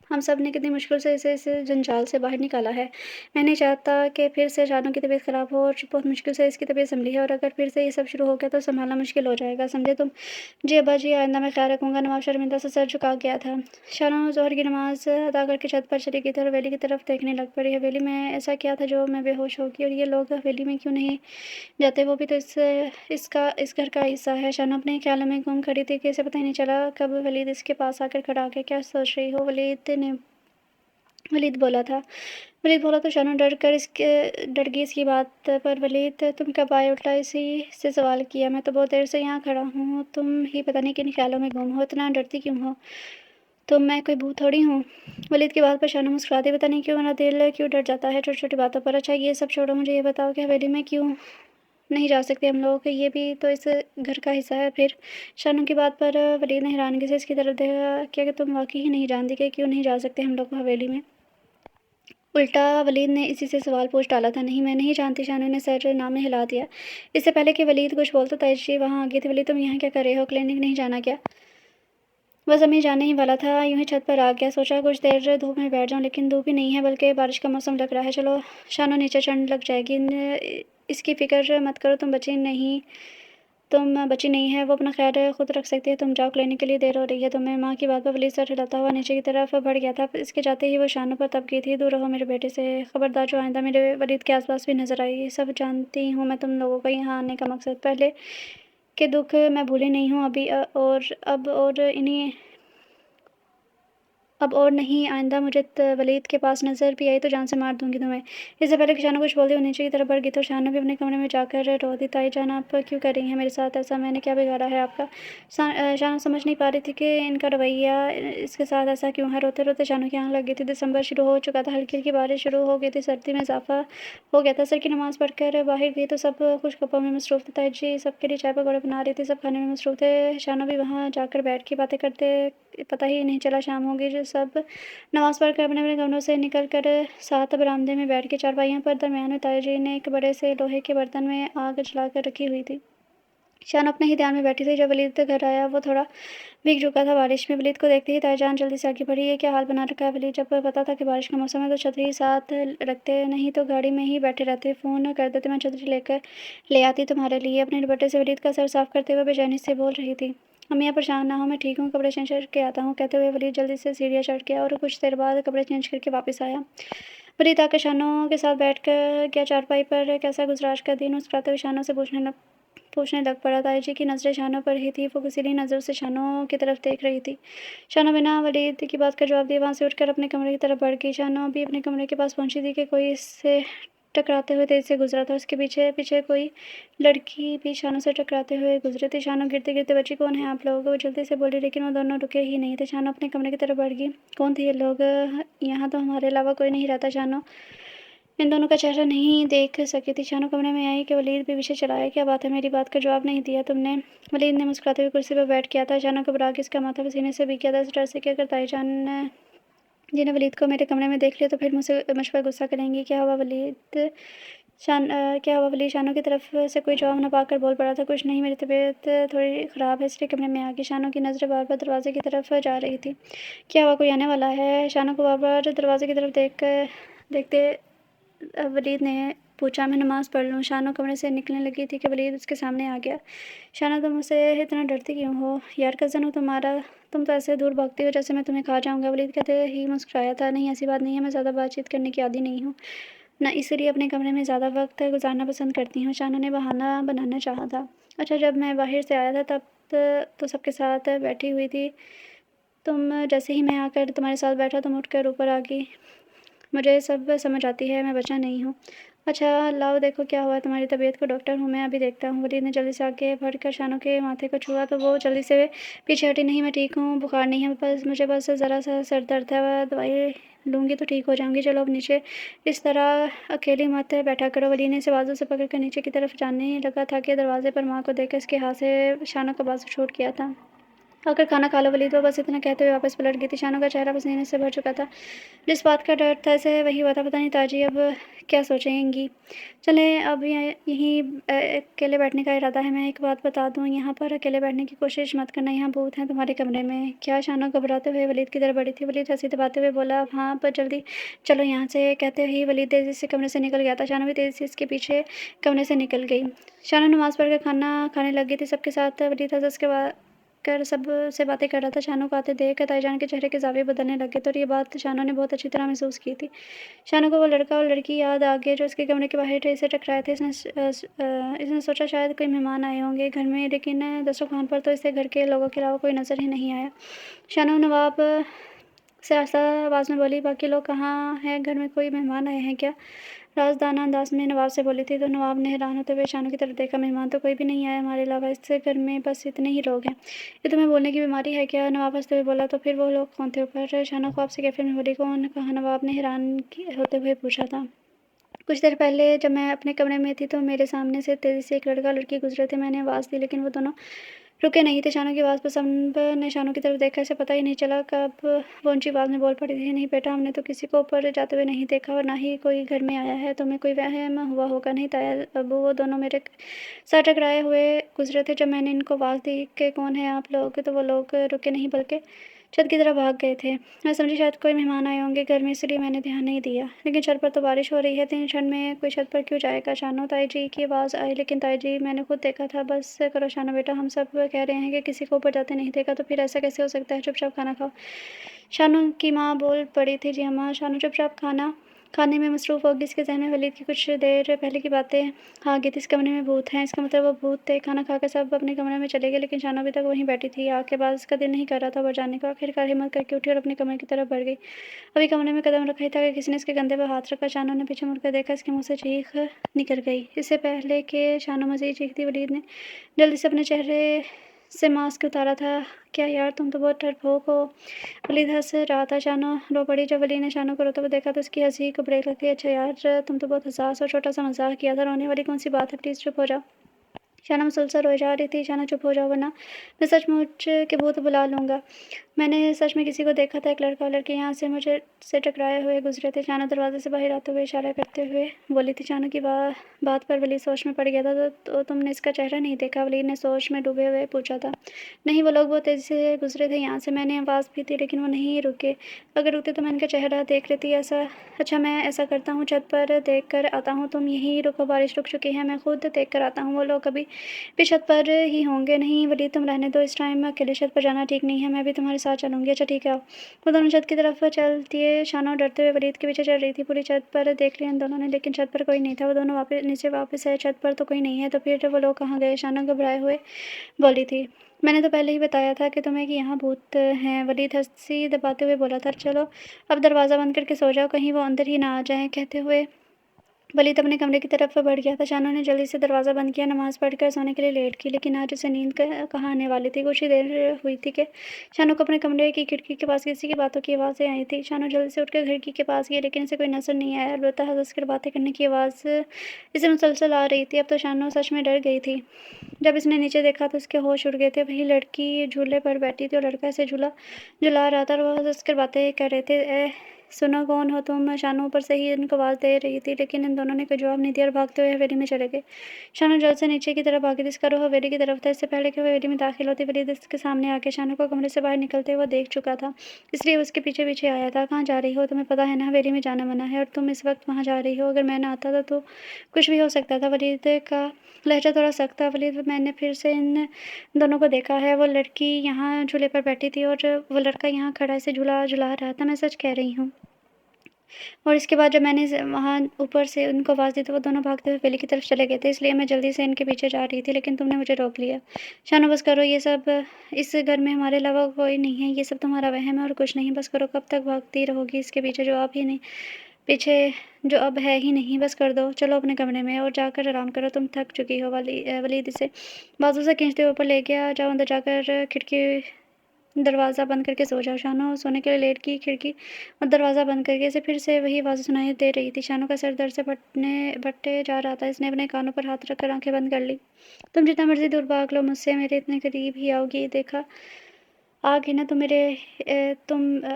हम सब ने कितनी मुश्किल से इसे इस जंजाल से बाहर निकाला है। मैं नहीं चाहता कि फिर से शानू की तबीयत ख़राब हो और बहुत मुश्किल से इसकी तबीयत संभली है और अगर फिर से ये सब शुरू हो गया तो संभालना मुश्किल हो जाएगा, समझे तुम? जी अब्बा जी, आइंदा मैं ख्याल रखूँगा। नवाब शर्मिंदा से सर झुका गया था। शानू ज़ोहर की नमाज़ अदा करके छत पर चली गई थी और हवेली की तरफ देखने लग पड़ी। हवेली में ऐसा क्या था जो मैं बेहोश हो गई और ये लोग हवेली में क्यों नहीं जाते? वो भी तो इस घर का हिस्सा है। शानू अपने ख़्यालों में गुम खड़ी थी कि इसे पता ही नहीं चला कब वलीद इसके पास आकर खड़ा हो गया। क्या सोच रही हो? वलीद बोला तो शानू डर गई इसकी बात पर। वलीद तुम कब आए? उल्टा इसी से सवाल किया। मैं तो बहुत देर से यहाँ खड़ा हूँ, तुम ही पता नहीं किन ख्यालों में गुम हो। इतना डरती क्यों हो तुम? मैं कोई भूत थोड़ी हूँ। वलीद की बात पर शानू मुस्कुरा दी। पता नहीं क्यों मेरा दिल क्यों डर जाता है छोटी छोटी बातों पर। अच्छा ये सब छोड़ो, मुझे ये बताओ कि हवेली में क्यों नहीं जा सकते हम लोग? ये भी तो इस घर का हिस्सा है। फिर शानू की बात पर वलीद ने हैरानगी से इसकी तरफ देखा। क्या कि तुम वाकई ही नहीं जानती कि क्यों नहीं जा सकते हम लोग हवेली में? उल्टा वलीद ने इसी से सवाल पूछ डाला था। नहीं मैं नहीं जानती, शानू ने सर ना में हिला दिया। इससे पहले कि वलीद कुछ बोलता तायशी वहाँ आ गई थी। वलीद तुम यहाँ क्या कर रहे हो? क्लिनिक नहीं जाना क्या? बस अम्मी जाने ही वाला था, यूं ही छत पर आ गया। सोचा कुछ देर धूप में बैठ जाऊं, लेकिन धूप ही नहीं है बल्कि बारिश का मौसम लग रहा है। चलो शानू नीचे चढ़ने लग जाएगी। इसकी फिक्र मत करो, तुम बची नहीं है, वो अपना ख्याल खुद रख सकती है। तुम जाओ, क्लिनिक के लिए देर हो रही है तुम्हें। माँ की बात पर वलीद सर हिलाता हुआ नीचे की तरफ बढ़ गया था। इसके जाते ही वो शानू पर तप गई थी। दूर रहो मेरे बेटे से, खबरदार जो आइंदा मेरे वलीद के आसपास भी नजर आई। सब जानती हूँ मैं तुम लोगों का यहाँ आने का मकसद। पहले के दुख मैं भूली नहीं हूँ अभी और अब और नहीं, आइंदा मुझे वलीद के पास नज़र भी आई तो जान से मार दूंगी तुम्हें। इससे पहले कि शानू कुछ बोलती वो नीचे की तरफ बढ़ गई तो शानू भी अपने कमरे में जाकर रो दी। ताई जान आप क्यों कर रही हैं मेरे साथ ऐसा? मैंने क्या बिगाड़ा है आपका? शानू समझ नहीं पा रही थी कि इनका रवैया इसके साथ ऐसा क्यों है। रोते रोते शानू की आँख लग गई थी। दिसंबर शुरू हो चुका था, हल्की हल्की बारिश शुरू हो गई थी, सर्दी में इजाफा हो गया था। सर की नमाज़ पढ़कर बाहर गई तो सब कुछ गप्पों में मसरूफ़ थे। ताई जी सबके लिए चाय पकौड़े बना रही थी, सब खाने में मसरूफ़ थे। शानू भी वहाँ जाकर बैठ के बातें करते, पता ही नहीं चला शाम हो गई। जो सब नमाज़ पढ़कर अपने अपने कमरों से निकल कर साथ बरामदे में बैठ के चारपाइयों पर दरमियान में ताया जी ने एक बड़े से लोहे के बर्तन में आग जलाकर रखी हुई थी। शान अपने ही ध्यान में बैठी थी। जब वलीद घर आया वो थोड़ा भीग चुका था बारिश में। वलीद को देखते ही ताईजान जल्दी से आगे बढ़ी। ये क्या हाल बना रखा है वलीद? जब पता था कि बारिश का मौसम है तो छतरी साथ रखते, नहीं तो गाड़ी में ही बैठे रहते। फ़ोन कर देते, मैं छतरी लेकर ले आती तुम्हारे लिए। अपने दुपट्टे से वलीद का सर साफ करते हुए बेचैनी से बोल रही थी। अम्मी आप परेशान ना हो, मैं ठीक हूँ, कपड़े चेंज करके आता हूँ। कहते हुए वलीद जल्दी से सीढ़ियाँ चढ़ गया और कुछ देर बाद कपड़े चेंज करके वापस आया। वलीद आकर शानों के साथ बैठ कर गया चारपाई पर। कैसा गुजरा आज का दिन? मुस्कुराते हुए शानों से पूछने लग पड़ा। ताई जी की नज़रें शानों पर ही थी। वो किसी नज़र से शानों की तरफ देख रही थी। शानों बिना वलीद की बात का जवाब दिए वहाँ से उठकर अपने कमरे की तरफ बढ़ गई। शानों भी अपने कमरे के पास पहुँची थी कि कोई इससे टकराते हुए तेज से गुजरा था। उसके पीछे पीछे कोई लड़की भी शानों से टकराते हुए गुजरी थी। शानों गिरते गिरते बची, कौन है आप लोग? वो जल्दी से बोली, लेकिन वो दोनों रुके ही नहीं थे। शानों अपने कमरे की तरफ बढ़ गई। कौन थे ये लोग? यहाँ तो हमारे अलावा कोई नहीं रहता। शानों इन दोनों का चेहरा नहीं देख सकी थी। शानू कमरे में आई कि वलीद भी पीछे चला आया। क्या बात है, मेरी बात का जवाब नहीं दिया तुमने? वलीद ने मुस्कुराते हुए कुर्सी पर बैठ किया था। अचानक घबरा के उसका माथा पसीने से भीग गया था। इस डर से कि अगर ताईजान जी ने वलीद को मेरे कमरे में देख लिया तो फिर मुझ पर गुस्सा करेंगी। क्या हुआ वलीद? शानू की तरफ से कोई जवाब न पाकर बोल पड़ा था, कुछ नहीं, मेरी तबीयत थोड़ी ख़राब है इसलिए कमरे में आ गई। शानू की नज़रें बार बार दरवाजे की तरफ जा रही थी। क्या हुआ, कोई आने वाला है? शानू को बार बार दरवाजे की तरफ देखते वलीद ने पूछा। मैं नमाज़ पढ़ लूँ? शानू कमरे से निकलने लगी थी कि वलीद उसके सामने आ गया। शानू, तुम मुझसे इतना डरती क्यों हो? यार कज़न हो तुम्हारा, तुम तो ऐसे दूर भागती हो जैसे मैं तुम्हें खा जाऊँगा। वलीद कहते ही मुस्कुराया था। नहीं, ऐसी बात नहीं है, मैं ज़्यादा बातचीत करने की आदी नहीं हूँ ना, इसीलिए अपने कमरे में ज़्यादा वक्त गुजारना पसंद करती हूँ। शानू ने बहाना बनाना चाहा था। अच्छा, जब मैं बाहर से आया था तब तो सबके साथ बैठी हुई थी। तुम जैसे ही मैं आकर तुम्हारे साथ बैठा तुम उठकर ऊपर आ गई। मुझे सब समझ आती है, मैं बच्चा नहीं हूँ। अच्छा लाओ देखो क्या हुआ, तुम्हारी तबीयत को डॉक्टर हूँ मैं, अभी देखता हूँ। वलीद ने जल्दी से आगे बढ़कर शानू के माथे को छुआ तो वो जल्दी से पीछे हटी। नहीं, मैं ठीक हूँ, बुखार नहीं है, मुझे बस ज़रा सा सर दर्द है, वह दवाई लूँगी तो ठीक हो जाऊँगी। चलो अब नीचे, इस तरह अकेली मत बैठा करो। वलीद ने इसे बाजू से पकड़कर नीचे की तरफ जाने लगा था कि दरवाजे पर माँ को देखकर इसके हाथ से शानू का बाजू छूट गया था। आकर खाना खा लो वलीद, वो बस इतना कहते हुए वापस पलट गई थी। शानू का चेहरा पसीने से भर चुका था। जिस बात का डर था इसे वही हुआ था। पता नहीं ताजी अब क्या सोचेंगी। चलें, अब यहीं अकेले बैठने का इरादा है। मैं एक बात बता दूँ, यहाँ पर अकेले बैठने की कोशिश मत करना, यहाँ भूत हैं तुम्हारे कमरे में। क्या? शानू घबराते हुए वलीद की तरफ बढ़ी थी। वलीद हंसी दबाते हुए बोला, अब हाँ, पर जल्दी चलो यहाँ से। कहते ही वलीद तेज़ी से कमरे से निकल गया था। शानू भी तेज़ी से इसके पीछे कमरे से निकल गई। शानू नमाज़ पढ़कर खाना खाने लग गई थी। सबके साथ वलीद हंस के बाद कर सब से बातें कर रहा था। शानू को आते देख ताईजान के चेहरे के ज़ाविये बदलने लगे थे और ये बात शानू ने बहुत अच्छी तरह महसूस की थी। शानू को वो लड़का और लड़की याद आ गए जो उसके कमरे के बाहर ट्रेन से टकराए थे। इसने सोचा शायद कोई मेहमान आए होंगे घर में, लेकिन दस्तरखान पर तो इसे घर के लोगों के अलावा कोई नज़र ही नहीं आया। शानू नवाब से आस्ता आवाज़ में बोली, बाकी लोग कहाँ हैं? घर में कोई मेहमान आए हैं क्या? राजदाना अंदाज में नवाब से बोली थी तो नवाब ने हैरान होते हुए शानू की तरफ देखा। मेहमान तो कोई भी नहीं आया हमारे अलावा, इससे घर में बस इतने ही लोग हैं। ये तुम्हें बोलने की बीमारी है क्या? नवाब हंसते हुए बोला। तो फिर वो लोग कौन थे ऊपर? शानू को आपसे कैफे में बोली। कौन? कहा? नवाब ने हैरान होते हुए पूछा था। कुछ देर पहले जब मैं अपने कमरे में थी तो मेरे सामने से तेज़ी से एक लड़का लड़की गुजरे थे। मैंने आवाज़ दी लेकिन वो दोनों रुके नहीं थे। शानू की आवाज़ पर सब ने शानू की तरफ देखा। इसे पता ही नहीं चला कब वो ऊंची आवाज़ में बोल पड़ी थी, नहीं बेटा, हमने तो किसी को ऊपर जाते हुए नहीं देखा और ना ही कोई घर में आया है। तुम्हें कोई वहम हुआ होगा। नहीं ताया अबू, वो दोनों मेरे साथ टकराए हुए गुजरे थे। जब मैंने इनको आवाज़ दी कि कौन है आप लोग, तो वो लोग रुके नहीं बल्कि छत की तरफ भाग गए थे। मैं समझी शायद कोई मेहमान आए होंगे घर में, इसलिए मैंने ध्यान नहीं दिया। लेकिन छत पर तो बारिश हो रही है, इतनी ठंड में कोई छत पर क्यों जाएगा? शानू, ताई जी की आवाज़ आई। लेकिन ताई जी, मैंने खुद देखा था। बस करो शानू बेटा, हम सब कह रहे हैं कि किसी को ऊपर जाते नहीं देखा, तो फिर ऐसा कैसे हो सकता है? चुपचाप खाना खाओ। शानू की माँ बोल पड़ी थी। जी अम्मा। शानू चुपचाप खाना खाने में मसरूफ़ होगी। इसके ज़हन में वलीद की कुछ देर पहले की बातें आ गई थी। इस कमरे में भूत हैं, इसका मतलब वो भूत थे। खाना खाकर सब अपने कमरे में चले गए लेकिन शानू अभी तक वहीं बैठी थी। आग के बाद उसका दिल नहीं कर रहा था ऊपर जाने को। आखिरकार हिम्मत करके उठी और अपने कमरे की तरफ बढ़ गई। अभी कमरे में कदम रखा ही था कि किसी ने इसके कंधे पर हाथ रखा। शानू ने पीछे मुड़कर देखा, इसके मुँह से चीख निकल गई। इससे पहले कि शानू मज़ीद चीखती, वलीद ने जल्दी से अपने चेहरे से मास्क उतारा था। क्या यार, तुम तो बहुत डरपोक हो। वलीद हंस रहा था। शानू रो पड़ी। जब वलीद ने शानू को रोते हुए देखा तो उसकी हंसी को ब्रेक लग गई। अच्छा यार, तुम तो बहुत हसास हो, छोटा सा मजाक किया था, रोने वाली कौन सी बात है, प्लीज़ चुप हो जाओ। शाना मुसलसल रोई जा रही थी। शाना, चुप हो जाओ वरना मैं सचमुच के भूत बुला लूँगा। मैंने सच में किसी को देखा था। एक लड़का और लड़की यहाँ से मुझे से टकराए हुए गुजरे थे। शाना दरवाजे से बाहर आते हुए इशारा करते हुए बोली थी। शानू की बात पर वलीद सोच में पड़ गया था। तो तुमने इसका चेहरा नहीं देखा? वलीद ने सोच में डूबे हुए पूछा था। नहीं, वो लोग बहुत तेज़ी से गुजरे थे यहाँ से। मैंने आवाज़ भी दी लेकिन वो नहीं रुके। अगर रुकते तो मैं इनका चेहरा देख लेती। अच्छा, मैं ऐसा करता हूँ, छत पर देख कर आता हूँ, तुम यहीं रुको, बारिश रुक चुकी है, मैं खुद देख कर आता हूँ। वो लोग अभी भी छत पर ही होंगे। नहीं वलीद, तुम रहने दो, इस टाइम अकेले छत पर जाना ठीक नहीं है, मैं भी तुम्हारे साथ चलूँगी। अच्छा ठीक है, आओ। वो दोनों छत की तरफ चलती है। शानू डरते हुए वलीद के पीछे चल रही थी। पूरी छत पर देख लिया इन दोनों ने लेकिन छत पर कोई नहीं था। वो दोनों नीचे वापस आए। छत पर तो कोई नहीं है, तो फिर वो लोग कहाँ गए? शानू घबराए हुए बोली थी। मैंने तो पहले ही बताया था कि तुम्हें कि यहाँ भूत हैं। वलीद हंसी दबाते हुए बोला था। चलो अब दरवाज़ा बंद करके सो जाओ, कहीं वो अंदर ही ना आ जाए। कहते हुए वलीद अपने कमरे की तरफ बढ़ गया था। शानू ने जल्दी से दरवाज़ा बंद किया, नमाज़ पढ़कर सोने के लिए लेट गई, लेकिन आज उसे नींद कहाँ आने वाली थी। कुछ ही देर हुई थी कि शानू को अपने कमरे की खिड़की के पास किसी की बातों की आवाज़ें आई थी। शानू जल्दी से उठकर खिड़की के पास गई, लेकिन इसे कोई नज़र नहीं आया। अलबत्ता हंस-हंस बातें करने की आवाज़ इसे मुसलसल आ रही थी। अब तो शानू सच में डर गई थी। जब इसने नीचे देखा तो उसके होश उड़ गए थे। वही लड़की झूले पर बैठी थी और लड़का इसे झूला झुला रहा था और वो हंस कर बातें कर रहे थे। सुनो, कौन हो तुम? शानू ऊपर से ही इनको आवाज़ दे रही थी, लेकिन इन दोनों ने कोई जवाब नहीं दिया और भागते हुए हवेली में चले गए। शानू जल्द से नीचे की तरफ भागी, जिसका रुख हवेली की तरफ था। इससे पहले कि वो हवेली में दाखिल होती, वलीद इसके सामने आके शानू को कमरे से बाहर निकलते हुए देख चुका था, इसलिए उसके पीछे पीछे आया था। कहाँ जा रही हो? तुम्हें पता है ना हवेली में जाना मना है, और तुम इस वक्त वहाँ जा रही हो। अगर मैं ना आता था तो कुछ भी हो सकता था। वलीद का लहजा थोड़ा सख्त था। वलीद, मैंने फिर से इन दोनों को देखा है। वो लड़की यहाँ झूले पर बैठी थी और वो लड़का यहाँ खड़ा इसे झूला झुला रहा था। मैं सच कह रही हूँ। और इसके बाद जब मैंने वहाँ ऊपर से उनको आवाज़ दी तो वो दोनों भागते हुए हवेली की तरफ चले गए थे, इसलिए मैं जल्दी से इनके पीछे जा रही थी, लेकिन तुमने मुझे रोक लिया। शानू, बस करो, ये सब इस घर में हमारे अलावा कोई नहीं है, ये सब तुम्हारा वहम है और कुछ नहीं। बस करो, कब तक भागती रहोगी इसके पीछे जो अब है ही नहीं। बस कर दो, चलो अपने कमरे में और जाकर आराम करो, तुम थक चुकी हो। वलीद इसे बाजू से खींचते हुए ऊपर ले गया। जाओ अंदर जाकर खिड़की दरवाज़ा बंद करके सो जाओ। शानू सोने के लिए लेट की खिड़की और दरवाज़ा बंद करके इसे फिर से वही आवाज़ सुनाई दे रही थी। शानू का सर दर्द से बटते जा रहा था। इसने अपने कानों पर हाथ रखकर आंखें बंद कर ली। तुम जितना मर्जी दूर भाग लो मुझसे, मेरे इतने करीब ही आओगी। देखा, आ गई ना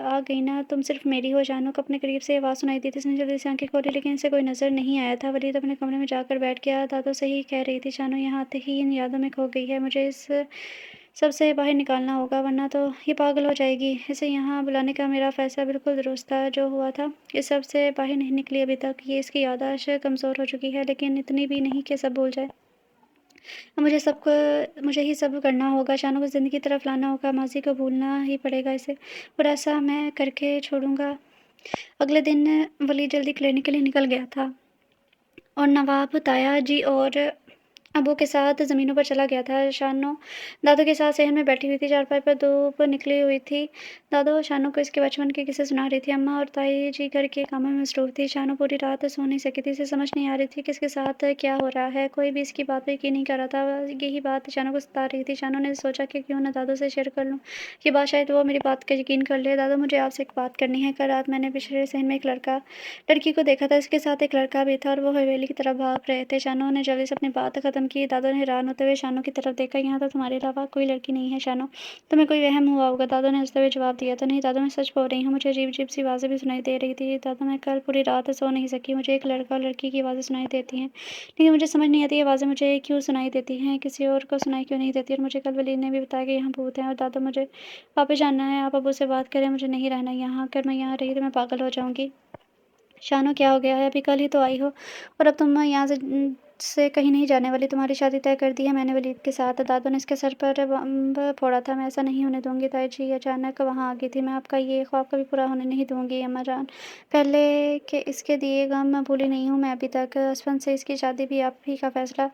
आ गई ना तुम, सिर्फ मेरी हो। शानू को अपने करीब से आवाज़ सुनाई दी थी। इसने जल्दी से आंखें खोली, लेकिन इसे कोई नज़र नहीं आया था। वलीद अपने कमरे में जाकर बैठ गया। दादो सही कह रही थी, शानू यहाँ आते ही इन यादों में खो गई है। मुझे इस सबसे बाहर निकालना होगा, वरना तो ये पागल हो जाएगी। इसे यहाँ बुलाने का मेरा फ़ैसला बिल्कुल दुरुस्त था। जो हुआ था इस सब से बाहर नहीं निकली अभी तक। ये इसकी याददाश्त कमज़ोर हो चुकी है, लेकिन इतनी भी नहीं कि सब भूल जाए। अब मुझे ही सब करना होगा। शानू को ज़िंदगी की तरफ लाना होगा। माज़ी को भूलना ही पड़ेगा इसे, और ऐसा मैं करके छोड़ूंगा। अगले दिन वलीद जल्दी क्लिनिक के लिए निकल गया था और नवाब ताया जी और अबू के साथ ज़मीनों पर चला गया था। शानू दादू के साथ सहन में बैठी हुई थी। चारपाई पर धूप निकली हुई थी। दादू शानू को इसके बचपन के किस्से सुना रही थी। अम्मा और ताई जी घर के कामों में मसरूफ़ थी। शानू पूरी रात सो नहीं सकी थी। इसे समझ नहीं आ रही थी कि इसके साथ क्या हो रहा है। कोई भी इसकी बात पे यकीन नहीं कर रहा था। यही बात शानू को सता रही थी। शानू ने सोचा कि क्यों ना दादू से शेयर कर लूँ ये बात, शायद वो मेरी बात का यकीन कर ले। दादू, मुझे आपसे एक बात करनी है। कल रात मैंने पिछले सहन में एक लड़की को देखा था। इसके साथ एक लड़का भी था और वो हवेली की तरफ भाग रहे थे। शानू ने जल्दी से अपनी बात ख़त्म की। दादू ने हैरान होते हुए शानू की तरफ देखा। यहाँ तो तुम्हारे अलावा कोई लड़की नहीं है शानू, तुम्हें कोई वहम हुआ होगा। दादू ने हंसते हुए जवाब दिया। तो नहीं दादू, मैं सच बोल रही हूँ। मुझे अजीब अजीब सी आवाज़ें भी सुनाई दे रही थी। दादू, मैं कल पूरी रात सो नहीं सकी। मुझे एक लड़का और लड़की की आवाज़ें सुनाई देती हैं, लेकिन मुझे समझ नहीं आती आवाज़ें मुझे क्यों सुनाई देती हैं, किसी और को सुनाई क्यों नहीं देती। और मुझे कल वलीद ने भी बताया कि यहाँ भूत हैं। और दादू, मुझे वापस जाना है। आप अबू से बात करें, मुझे नहीं रहना यहाँ। अगर मैं यहाँ रही तो मैं पागल हो जाऊँगी। शानू, क्या हो गया है? अभी कल ही तो आई हो और अब तुम यहाँ से कहीं नहीं जाने वाली। तुम्हारी शादी तय कर दी है मैंने वलीद के साथ। दादू ने इसके सर पर बम फोड़ा था। मैं ऐसा नहीं होने दूंगी। ताई जी अचानक वहाँ आ गई थी। मैं आपका ये ख्वाब कभी पूरा होने नहीं दूंगी अम्मा जान। पहले के इसके दिए गम मैं भूली नहीं हूँ मैं अभी तक। बचपन से इसकी शादी भी आप ही का फैसला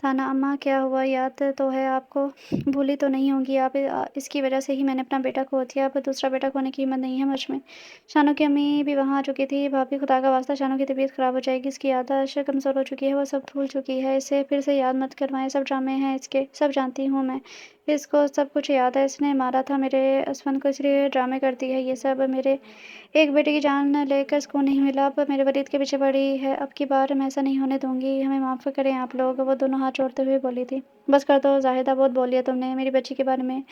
था ना अम्मा? क्या हुआ, याद तो है आपको? भूली तो नहीं होंगी आप। इसकी वजह से ही मैंने अपना बेटा खो दिया। अब दूसरा बेटा खोने की हिम्मत नहीं है मुझ में। शानू की अम्मी भी वहाँ आ चुकी थी। भाभी, खुदा का वास्ता, शानू की तबीयत ख़राब हो जाएगी। इसकी याददाश्त कमज़ोर हो चुकी है, वो सब भूल चुकी है। इसे फिर से याद मत करवाएं, सब ड्रामे हैं इसके, सब जानती हूँ मैं। इसको सब कुछ याद है। इसने मारा था मेरे असफन को, इसलिए ड्रामे करती है ये सब। मेरे एक बेटे की जान लेकर सुकून नहीं मिला, अब मेरे वलीद के पीछे पड़ी है। अब की बार मैं ऐसा नहीं होने दूंगी। हमें माफ़ करें आप लोग। वो दोनों हाथ जोड़ते हुए बोली थी। बस कर दो जाहिदा, बहुत बोल लिया तुमने। मेरी बच्ची के बारे में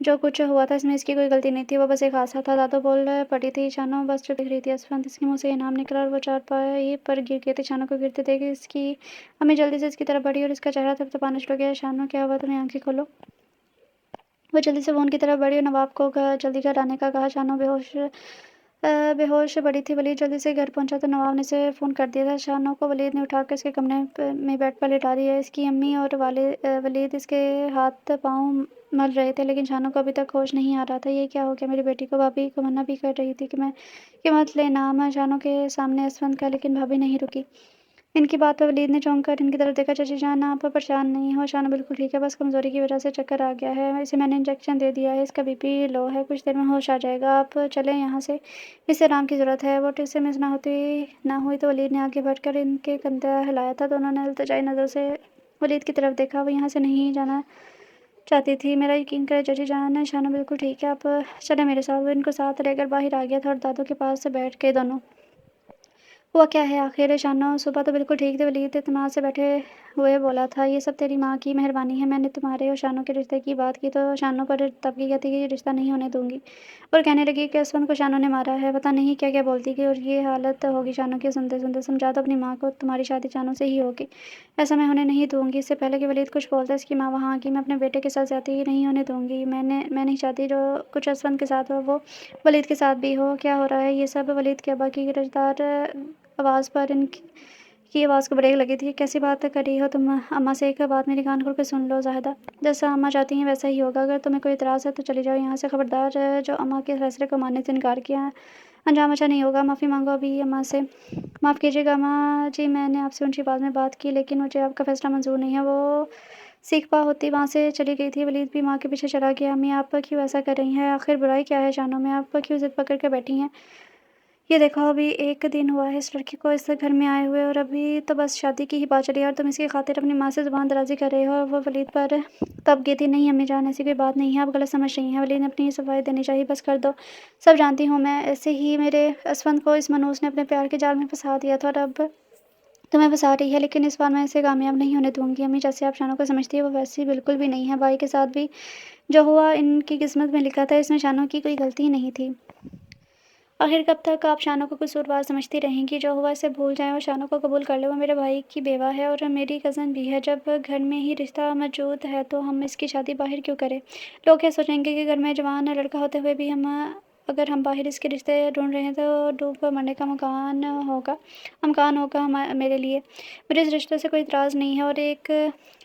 जो कुछ हुआ था इसमें इसकी कोई गलती नहीं थी, वो बस एक हादसा था। दादू बोल पड़ी थी। शानू बस चुप दिख रही थी। असफंद इसके मुँह से ये नाम निकला और वो चारपाई पर गिर गई थी। शानू को गिरते देख इसकी अम्मी जल्दी से इसकी तरफ बढ़ी और इसका चेहरा थपथपाना शुरू हो गया। शानू, क्या हुआ तुम्हें? आंखें खोलो। वो जल्दी से फ़ोन की तरफ बढ़ी और नवाब को जल्दी घर आने का कहा। शानू बेहोश पड़ी थी। वलीद जल्दी से घर पहुंचा तो नवाब ने इसे फ़ोन कर दिया था। शानू को वलीद ने उठाकर इसके कमरे में बेड पर लिटा दिया। इसकी अम्मी और वलीद इसके हाथ पाँव मल रहे थे, लेकिन शानू को अभी तक होश नहीं आ रहा था। ये क्या हो गया मेरी बेटी को? भाभी को मना भी कर रही थी कि मत ले नाम शानू के सामने असफंद का, लेकिन भाभी नहीं रुकी। इनकी बात पर वलीद ने चौंक कर इनकी तरफ देखा। चाची जान आप परेशान नहीं हो, शाना बिल्कुल ठीक है, बस कमज़ोरी की वजह से चक्कर आ गया है। इसे मैंने इंजेक्शन दे दिया है, इसका बीपी लो है, कुछ देर में होश आ जाएगा। आप चलें यहाँ से, इसे आराम की ज़रूरत है। वो से मिस ना हुई तो वलीद ने आगे बढ़कर इनके कंधा हिलाया था। दोनों ने इल्तिजाई नज़र से वलीद की तरफ देखा। वो यहाँ से नहीं जाना चाहती थी। मेरा यकीन करें चाची जान, शाना बिल्कुल ठीक है, आप चलें मेरे साथ। वो इनको साथ लेकर बाहर आ गया था और दादू के पास से बैठ के दोनों हुआ क्या है आखिर? शानो सुबह तो बिल्कुल ठीक थी। वलीद इत्मीनान से बैठे हुए बोला था, ये सब तेरी माँ की मेहरबानी है। मैंने तुम्हारे और शानो के रिश्ते की बात की तो शानो पर तब कहती कि ये रिश्ता नहीं होने दूंगी, और कहने लगी कि असवन को शानो ने मारा है। पता नहीं क्या क्या बोलती कि, और ये हालत होगी शानो की। सुनते सुनते समझा तो अपनी माँ को, तुम्हारी शादी शानो से ही होगी, ऐसा मैं होने नहीं दूंगी। इससे पहले कि वलीद कुछ बोलता इसकी माँ वहाँ की, मैं अपने बेटे के साथ ज्यादती नहीं होने दूंगी। मैं नहीं चाहती जो कुछ असवन के साथ हो वो वलीद के साथ भी हो। क्या हो रहा है ये सब? वलीद के अब्बा की रजदार आवाज़ पर इनकी की आवाज़ को ब्रेक लगी थी। कैसी बात कर रही हो तुम अम्मा से? एक बात मेरी कान खोल कर सुन लो ज़ाहिदा, जैसा अम्मा चाहती हैं वैसा ही होगा। अगर तुम्हें कोई इतराज़ है तो चली जाओ यहाँ से, खबरदार जो अम्मा के फैसले को मानने से इनकार किया अंजाम अच्छा नहीं होगा। माफ़ी मांगो अभी अम्मा से। माफ़ कीजिएगा अम्मा जी, मैंने आपसे ऊंची आवाज़ में बात की, लेकिन मुझे आपका फ़ैसला मंजूर नहीं है। वो सीखपा होती वहाँ से चली गई थी। वलीद भी माँ के पीछे चला गया। अम्मी आप क्यों ऐसा कर रही हैं? आखिर बुराई क्या है शानों में? आप क्यों ज़िद पकड़ के बैठी हैं? ये देखो अभी 1 दिन हुआ है इस लड़की को इस घर में आए हुए, और अभी तो बस शादी की ही बात चली है और तुम इसकी खातिर अपनी माँ से ज़ुबान दराज़ी कर रहे हो। और वो वलीद पर तब कहती, नहीं अम्मी जान ऐसी कोई बात नहीं है, आप गलत समझ रही हैं। वलीद ने अपनी सफाई देनी चाहिए, बस कर दो। सब जानती हूँ मैं, ऐसे ही मेरे असफंद को इस मनूस ने अपने प्यार के जाल में फंसा दिया था, और अब तुम्हें फंसा रही है। लेकिन इस बार मैं इसे कामयाब नहीं होने दूंगी। अम्मी जैसे आप शानों को समझती है वो वैसी बिल्कुल भी नहीं है। भाई के साथ भी जो हुआ इनकी किस्मत में लिखा था, इसमें शानों की कोई गलती नहीं थी। आखिर कब तक आप शानों को कसूरवार समझती रहेंगी? जो हुआ इसे भूल जाएं और शानों को कबूल कर ले। वो मेरे भाई की बेवा है और मेरी कज़न भी है। जब घर में ही रिश्ता मौजूद है तो हम इसकी शादी बाहर क्यों करें? लोग क्या सोचेंगे कि घर में जवान लड़का होते हुए भी अगर हम बाहर इसके रिश्ते ढूंढ रहे हैं तो डूब कर मरने का मकान होगा मेरे लिए। मुझे इस रिश्ते से कोई इतराज़ नहीं है,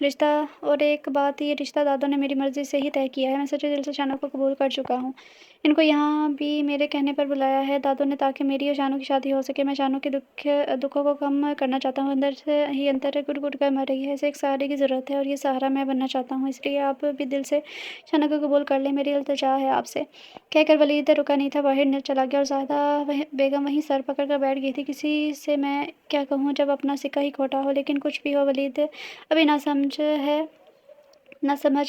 रिश्ता और एक बात, ये रिश्ता दादों ने मेरी मर्ज़ी से ही तय किया है। मैं सच्चे दिल से शानों को कबूल कर चुका हूँ। इनको यहाँ भी मेरे कहने पर बुलाया है दादों ने, ताकि मेरी और शानू की शादी हो सके। मैं शानू के दुखों को कम करना चाहता हूँ। अंदर से ही अंदर गुट कर मर रही है, इसे एक सहारे की ज़रूरत है और ये सहारा मैं बनना चाहता हूँ। इसलिए आप भी दिल से शानू को कबूल कर लें, मेरी इल्तिजा है आपसे। कहकर वलीद रुका नहीं था, बाहर चला गया और ज़ाहिदा बेगम वहीं सर पकड़ कर बैठ गई थी। किसी से मैं क्या कहूँ जब अपना सिक्का ही खोटा हो। लेकिन कुछ भी हो वलीद अभी ना समझ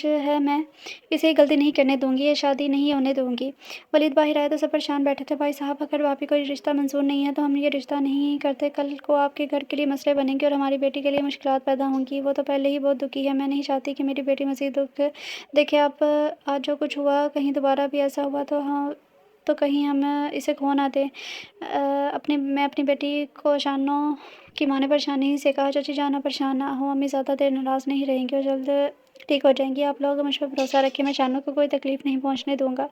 है, मैं इसे गलती नहीं करने दूंगी, ये शादी नहीं होने दूंगी। वलीद बाहर आए तो सब परेशान बैठे थे। भाई साहब अगर भाभी को ये रिश्ता मंजूर नहीं है तो हम ये रिश्ता नहीं करते। कल को आपके घर के लिए मसले बनेंगे और हमारी बेटी के लिए मुश्किलात पैदा होंगी। वो तो पहले ही बहुत दुखी है। मैं नहीं चाहती कि मेरी बेटी मज़ीद दुख देखे। आप आज जो कुछ हुआ कहीं दोबारा भी ऐसा हुआ तो हाँ, तो कहीं हम इसे खो ना दें। मैं अपनी बेटी को शानों की माँ ने परेशान ही से कहा, चाची जाना परेशान ना हो, अम्मी ज़्यादा देर नाराज़ नहीं रहेंगी और जल्द ठीक हो जाएंगी। आप लोग मुझ पर भरोसा रखें, मैं शानों को कोई तकलीफ़ नहीं पहुंचने दूंगा।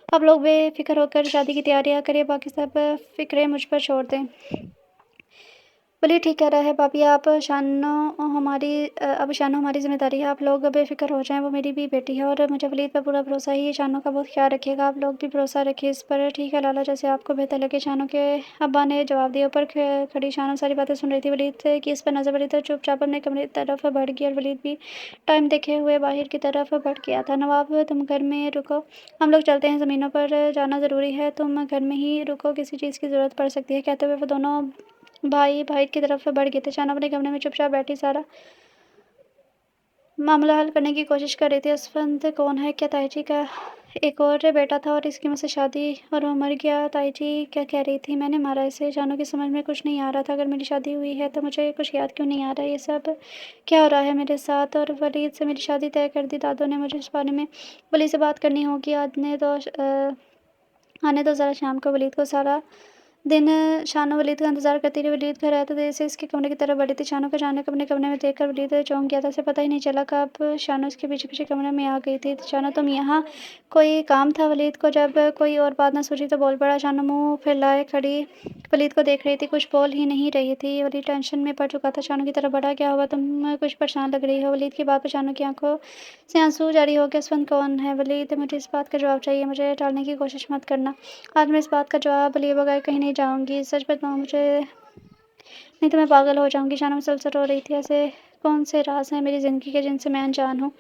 आप लोग बेफिक्र होकर शादी की तैयारियां करें, बाकी सब फिक्रें मुझ पर छोड़ दें। बोलिए ठीक कह रहा है भाभी, अब शानो हमारी ज़िम्मेदारी है। आप लोग बेफ़िक्र हो जाएँ, वो मेरी भी बेटी है और मुझे वलीद पर पूरा भरोसा ही है। शानो का बहुत ख्याल रखिएगा। आप लोग भी भरोसा रखिए इस पर। ठीक है लाला, जैसे आपको बेहतर लगे। शानो के अब्बा ने जवाब दिया। ऊपर खड़ी शानो सारी बातें सुन रही थी। वलीद की इस पर नज़र पड़ी तो चुपचाप अपने कमरे की तरफ बढ़ गई और वलीद भी टाइम देखे हुए बाहर की तरफ बढ़ गया था। नवाब तुम घर में रुको, हम लोग चलते हैं, ज़मीनों पर जाना ज़रूरी है। तुम घर में ही रुको, किसी चीज़ की ज़रूरत पड़ सकती है। कहते हुए वो दोनों भाई बाहर की तरफ बढ़ गए थे। शाना अपने कमरे में चुपचाप बैठी सारा मामला हल करने की कोशिश कर रही थी। असफंद कौन है? क्या ताई जी का एक और बेटा था और इसकी मुझसे शादी और वो मर गया? ताई जी क्या कह रही थी? मैंने मारा इसे। शानू की समझ में कुछ नहीं आ रहा था। अगर मेरी शादी हुई है तो मुझे कुछ याद क्यों नहीं आ रहा? ये सब क्या हो रहा है मेरे साथ? और वलीद से मेरी शादी तय कर दी दादों ने। मुझे इस बारे में वलीद से बात करनी होगी। आने दो ज़रा शाम को। वलीद को सारा दिन शानो वलीद का इंतज़ार करती रही। वलीद घर आया तो देर से इसके कमरे की तरफ बढ़ी थी। शानो को अचानक अपने कमरे में देखकर वलीद चौंक गया था। उसे पता ही नहीं चला कब शानो इसके पीछे-पीछे कमरे में आ गई थी। शानो तुम यहाँ, कोई काम था? वलीद को जब कोई और बात ना सूझी तो बोल पड़ा। शानो मुँह फैलाए खड़ी वलीद को देख रही थी, कुछ बोल ही नहीं रही थी। वलीद टेंशन में पड़ चुका था। शानो की तरफ बढ़ा, क्या हुआ? तुम कुछ परेशान लग रही हो। वलीद की बात पर शानो की आंखों से आंसू जारी हो गए। असफंद कौन है? वलीद मुझे इस बात का जवाब चाहिए, मुझे टालने की कोशिश मत करना। आज मैं इस बात का जवाब लिए बगैर कहीं नहीं जाऊँगी। सच बताऊँ, मुझे नहीं तो मैं पागल हो जाऊँगी। शानो मुसलसल रो रही थी। ऐसे कौन से राज़ हैं मेरी ज़िंदगी के जिनसे मैं अनजान हूँ?